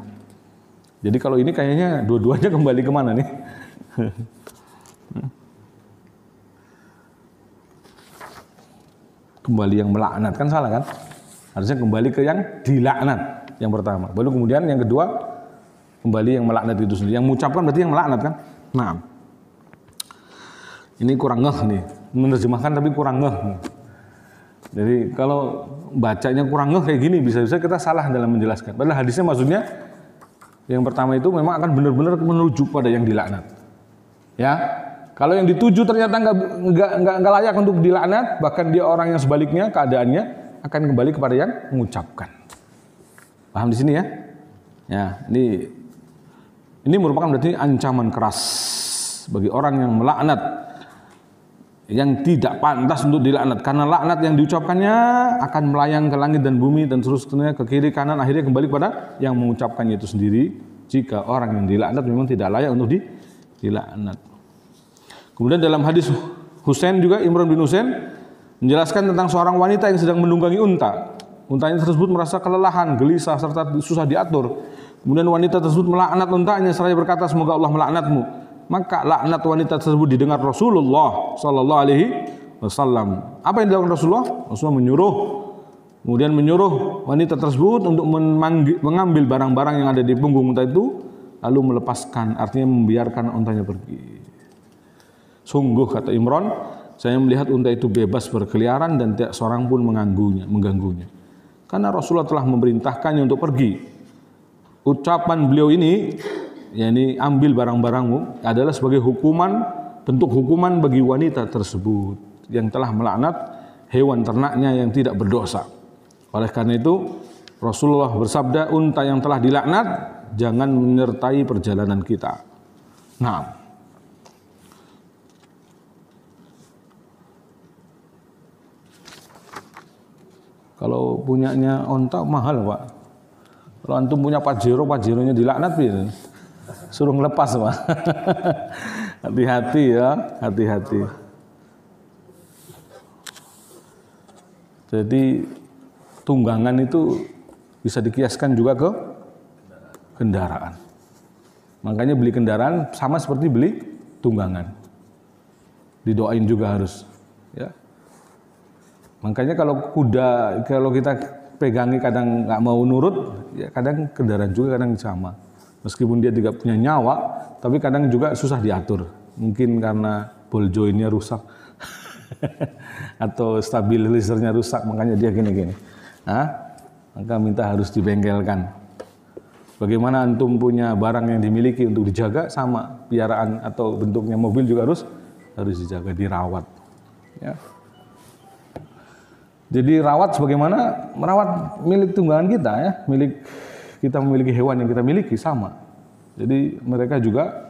Jadi kalau ini kayaknya dua-duanya kembali kemana nih? Kembali yang melaknat, kan salah kan? Harusnya kembali ke yang dilaknat yang pertama. Baru kemudian yang kedua kembali yang melaknat itu sendiri. Yang mengucapkan berarti yang melaknat kan? Nah, ini kurang ngeh nih. Menerjemahkan tapi kurang ngeh. Jadi kalau bacanya kurang ngeh kayak gini bisa-bisa kita salah dalam menjelaskan. Padahal hadisnya maksudnya yang pertama itu memang akan benar-benar menuju pada yang dilaknat. Ya, kalau yang dituju ternyata nggak layak untuk dilaknat, bahkan dia orang yang sebaliknya keadaannya akan kembali kepada yang mengucapkan. Paham di sini ya? Ya, ini merupakan berarti ancaman keras bagi orang yang melaknat, yang tidak pantas untuk dilaknat, karena laknat yang diucapkannya akan melayang ke langit dan bumi dan seterusnya ke kiri kanan, akhirnya kembali kepada yang mengucapkannya itu sendiri. Jika orang yang dilaknat memang tidak layak untuk dilaknat. Kemudian dalam hadis Husain juga, Imran bin Husain menjelaskan tentang seorang wanita yang sedang menunggangi unta. Untanya tersebut merasa kelelahan, gelisah serta susah diatur. Kemudian wanita tersebut melaknat untanya seraya berkata, semoga Allah melaknatmu. Maka laknat wanita tersebut didengar Rasulullah Sallallahu Alaihi Wasallam. Apa yang dilakukan Rasulullah? Rasulullah kemudian menyuruh wanita tersebut untuk mengambil barang-barang yang ada di punggung unta itu, lalu melepaskan, artinya membiarkan untanya pergi. Sungguh kata Imran, saya melihat unta itu bebas berkeliaran dan tidak seorang pun mengganggunya. Karena Rasulullah telah memerintahkannya untuk pergi. Ucapan beliau ini, yakni ambil barang-barangmu, adalah sebagai hukuman, bentuk hukuman bagi wanita tersebut yang telah melaknat hewan ternaknya yang tidak berdosa. Oleh karena itu Rasulullah bersabda, unta yang telah dilaknat jangan menyertai perjalanan kita. Nah, kalau punyanya onta mahal Pak. Kalau antum punya Pajero-nya dilaknat ya. Suruh ngelepas Pak. Hati-hati ya, hati-hati. Jadi tunggangan itu bisa dikiaskan juga ke kendaraan. Makanya beli kendaraan sama seperti beli tunggangan. Didoain juga harus, ya. Makanya kalau kita pegangi kadang nggak mau nurut, ya kadang kendaraan juga kadang sama. Meskipun dia tidak punya nyawa, tapi kadang juga susah diatur. Mungkin karena ball jointnya rusak atau stabilizernya rusak, makanya dia gini-gini. Maka minta harus dibengkelkan. Bagaimana antum punya barang yang dimiliki untuk dijaga, sama piaraan atau bentuknya mobil juga harus dijaga, dirawat. Ya. Jadi rawat sebagaimana merawat milik tunggangan kita, ya, kita memiliki hewan yang kita miliki sama. Jadi mereka juga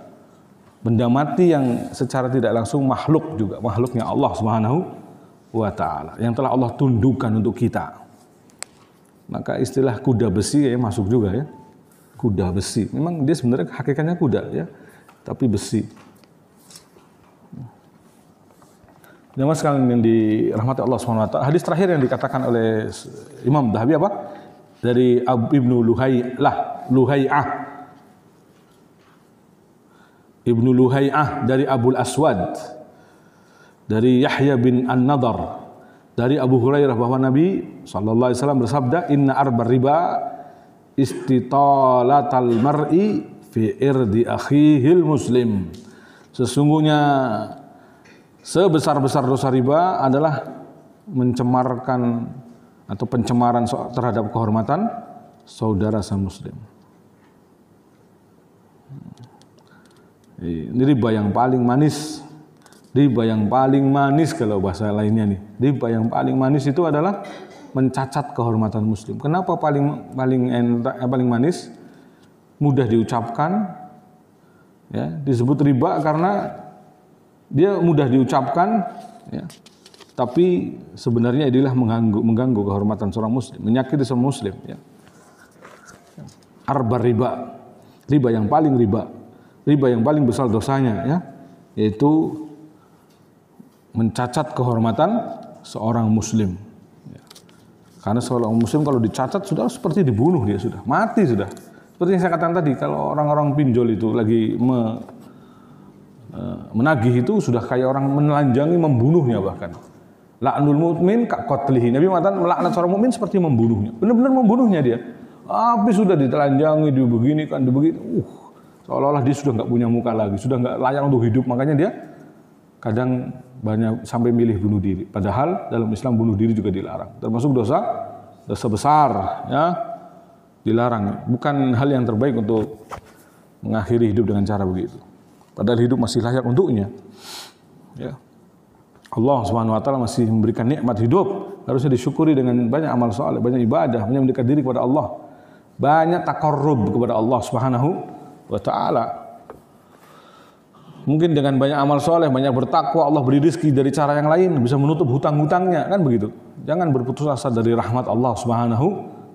benda mati yang secara tidak langsung makhluk juga, makhluknya Allah Subhanahu wa taala yang telah Allah tundukkan untuk kita. Maka istilah kuda besi ya masuk juga ya. Kuda besi. Memang dia sebenarnya hakikatnya kuda ya, tapi besi. Jemaah sekalian yang dirahmati Allah Subhanahu wa taala, hadis terakhir yang dikatakan oleh Imam Dhahabi apa? Dari Ibnu Luhai'ah dari Abul Aswad, dari Yahya bin An-Nadar, dari Abu Hurairah bahwa Nabi sallallahu alaihi wasallam bersabda, "Inna arbar riba istitalatal mar'i fi irdi akhihil muslim." Sesungguhnya sebesar-besar dosa riba adalah mencemarkan atau pencemaran terhadap kehormatan saudara semuslim. Ini riba yang paling manis. Riba yang paling manis kalau bahasa lainnya nih. Riba yang paling manis itu adalah mencacat kehormatan muslim. Kenapa paling manis? Mudah diucapkan. Ya, disebut riba karena dia mudah diucapkan, ya, tapi sebenarnya adalah mengganggu kehormatan seorang muslim, menyakiti seorang muslim. Ya. Arbar riba, riba yang paling besar dosanya, ya, yaitu mencacat kehormatan seorang muslim. Ya. Karena seorang muslim kalau dicacat sudah seperti dibunuh, dia sudah mati sudah. Seperti yang saya katakan tadi, kalau orang-orang pinjol itu lagi menagih itu sudah kayak orang menelanjangi, membunuhnya bahkan. La'nul mu'min kaqatlihi. Nabi mengatakan melaknat seorang mukmin seperti membunuhnya. Benar-benar membunuhnya dia. Habis sudah ditelanjangi, dibeginikan, seolah-olah dia sudah nggak punya muka lagi, sudah nggak layak untuk hidup. Makanya dia kadang banyak sampai milih bunuh diri. Padahal dalam Islam bunuh diri juga dilarang. Termasuk dosa besar, ya, dilarang. Bukan hal yang terbaik untuk mengakhiri hidup dengan cara begitu. Padahal hidup masih layak untuknya. Ya. Allah Subhanahu wa taala masih memberikan nikmat hidup, harusnya disyukuri dengan banyak amal saleh, banyak ibadah, banyak mendekat diri kepada Allah. Banyak taqarrub kepada Allah Subhanahu wa taala. Mungkin dengan banyak amal saleh, banyak bertakwa, Allah beri rezeki dari cara yang lain, bisa menutup hutang-hutangnya, kan begitu. Jangan berputus asa dari rahmat Allah Subhanahu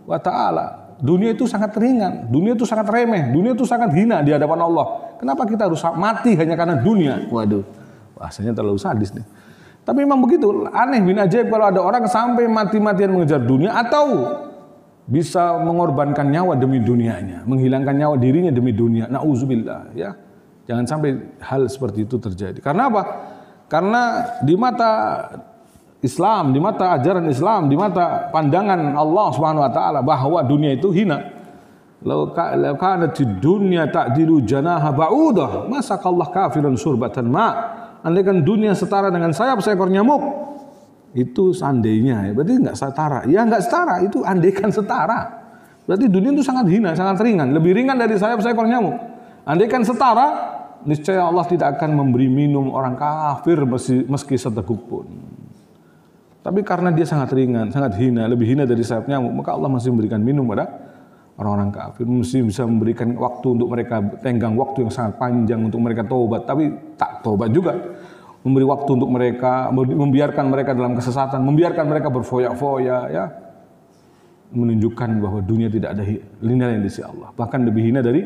wa taala. Dunia itu sangat ringan, dunia itu sangat remeh, dunia itu sangat hina di hadapan Allah. Kenapa kita harus mati hanya karena dunia? Waduh, bahasanya terlalu sadis nih. Tapi memang begitu, aneh bin ajaib kalau ada orang sampai mati-matian mengejar dunia atau bisa mengorbankan nyawa demi dunianya, menghilangkan nyawa dirinya demi dunia. Nauzubillah, ya. Jangan sampai hal seperti itu terjadi. Karena apa? Karena di mata Islam, di mata ajaran Islam, di mata pandangan Allah Subhanahu wa taala bahwa dunia itu hina. Law kanatid dunya ta'dilu janaha ba'udah, masakallah kafiran surbatan ma. Andaikan dunia setara dengan sayap seekor nyamuk, itu seandainya, ya, berarti enggak setara. Ya enggak setara, itu andaikan setara. Berarti dunia itu sangat hina, sangat ringan, lebih ringan dari sayap seekor nyamuk. Andaikan setara, niscaya Allah tidak akan memberi minum orang kafir meski seteguk pun. Tapi karena dia sangat ringan, sangat hina, lebih hina dari sayap nyamuk, maka Allah masih memberikan minum pada orang-orang kafir. Mesti bisa memberikan waktu untuk mereka, tenggang waktu yang sangat panjang untuk mereka taubat, tapi tak taubat juga. Memberi waktu untuk mereka, membiarkan mereka dalam kesesatan, membiarkan mereka berfoya-foya, ya. Menunjukkan bahwa dunia tidak ada nilai di sisi Allah, bahkan lebih hina dari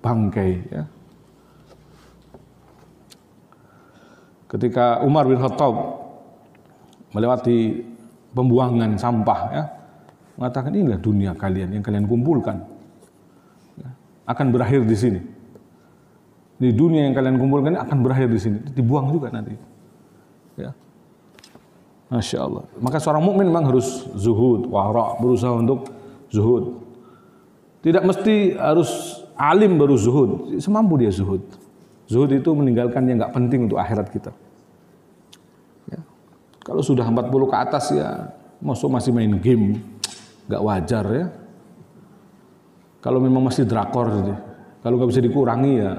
bangkai, ya. Ketika Umar bin Khattab melewati pembuangan sampah, ya, mengatakan inilah dunia kalian yang kalian kumpulkan, ya, akan berakhir di sini. Di dunia yang kalian kumpulkan akan berakhir di sini, dibuang juga nanti. Ya. Masya Allah. Maka seorang mukmin memang harus zuhud, wara, berusaha untuk zuhud. Tidak mesti harus alim baru zuhud, semampu dia zuhud. Zuhud itu meninggalkan yang nggak penting untuk akhirat kita. Ya. Kalau sudah 40 ke atas ya, masih main game, nggak wajar ya. Kalau memang masih drakor, kalau nggak bisa dikurangi ya.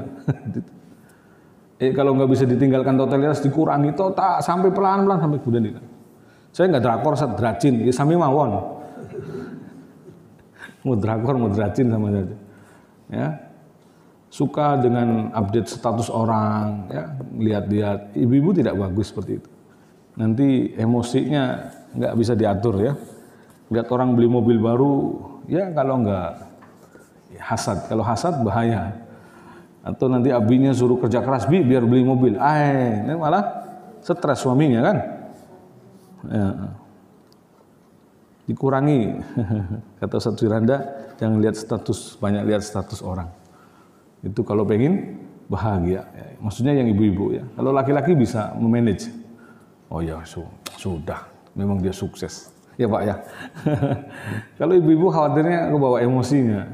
Kalau nggak bisa ditinggalkan totalitas dikurangi total sampai pelan-pelan sampai kemudian itu. Saya nggak drakor, saya dracin, ya sami mawon. Mau drakor, mau dracin sama saja. Ya. Suka dengan update status orang, ya, lihat-lihat. Ibu-ibu tidak bagus seperti itu. Nanti emosinya nggak bisa diatur ya. Lihat orang beli mobil baru, ya kalau nggak ya hasad. Kalau hasad bahaya. Atau nanti abinya suruh kerja keras biar beli mobil. Ini malah stres suaminya kan. Ya. Dikurangi. Kata Ustaz Firanda, jangan lihat status, banyak lihat status orang. Itu kalau pengen bahagia. Ya. Maksudnya yang ibu-ibu ya. Kalau laki-laki bisa memanage. Oh ya sudah, memang dia sukses. Ya Pak ya. Kalau ibu-ibu khawatirnya kebawa emosinya.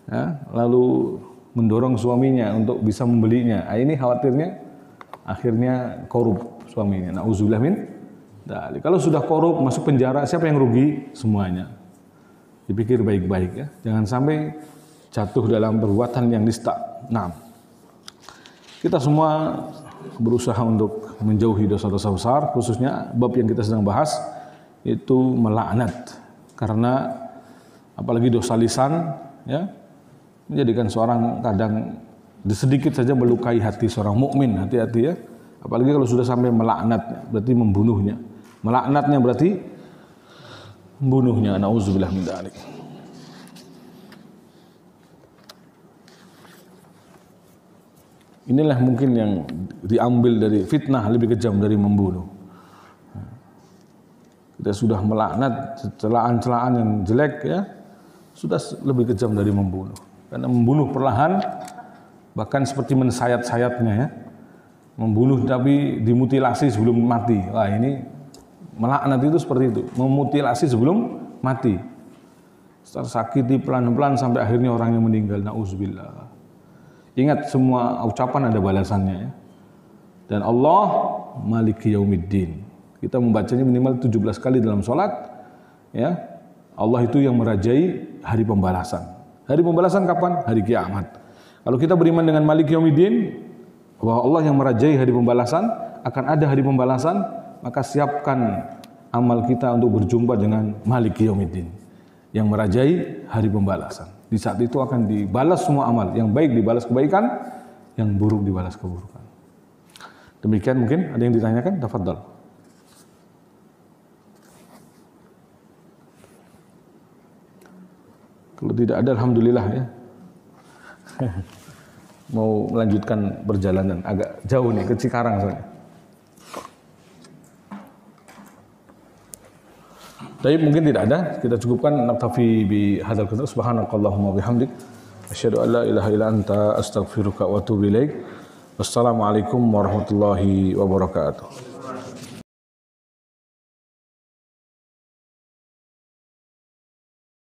Ya, lalu mendorong suaminya untuk bisa membelinya. Ini khawatirnya akhirnya korup suaminya. Nauzubillah min dzalik. Kalau sudah korup masuk penjara, siapa yang rugi? Semuanya. Dipikir baik-baik ya. Jangan sampai jatuh dalam perbuatan yang nista. Nah, kita semua berusaha untuk menjauhi dosa-dosa besar, khususnya bab yang kita sedang bahas itu melaknat. Karena apalagi dosa lisan ya, menjadikan seorang kadang sedikit saja melukai hati seorang mukmin. Hati-hati ya. Apalagi kalau sudah sampai melaknat, berarti membunuhnya. Melaknatnya berarti membunuhnya. Nauzubillah min dzalik. Inilah mungkin yang diambil dari fitnah lebih kejam dari membunuh. Kita sudah melaknat celaan-celaan yang jelek ya, sudah lebih kejam dari membunuh. Karena membunuh perlahan, bahkan seperti mensayat-sayatnya ya. Membunuh tapi dimutilasi sebelum mati. Wah ini melaknat itu seperti itu, memutilasi sebelum mati. Tersakiti pelan-pelan sampai akhirnya orangnya meninggal. Nauzubillah. Ingat semua ucapan ada balasannya ya. Dan Allah Maliki Yaumiddin. Kita membacanya minimal 17 kali dalam sholat ya. Allah itu yang merajai hari pembalasan. Hari pembalasan kapan? Hari kiamat. Kalau kita beriman dengan Maliki Yaumiddin, bahwa Allah yang merajai hari pembalasan, akan ada hari pembalasan, maka siapkan amal kita untuk berjumpa dengan Maliki Yaumiddin yang merajai hari pembalasan. Di saat itu akan dibalas semua amal, yang baik dibalas kebaikan, yang buruk dibalas keburukan. Demikian mungkin ada yang ditanyakan, tafadhal. Kalau tidak ada, alhamdulillah ya. Mau melanjutkan perjalanan agak jauh nih ke Cikarang soalnya. Tapi mungkin tidak ada, kita cukupkan naktafi bi hadzal qadar. Subhanakallahumma bihamdik asyhadu an la ilaha illa anta astaghfiruka wa atubu ilaik. Wassalamualaikum warahmatullahi wabarakatuh.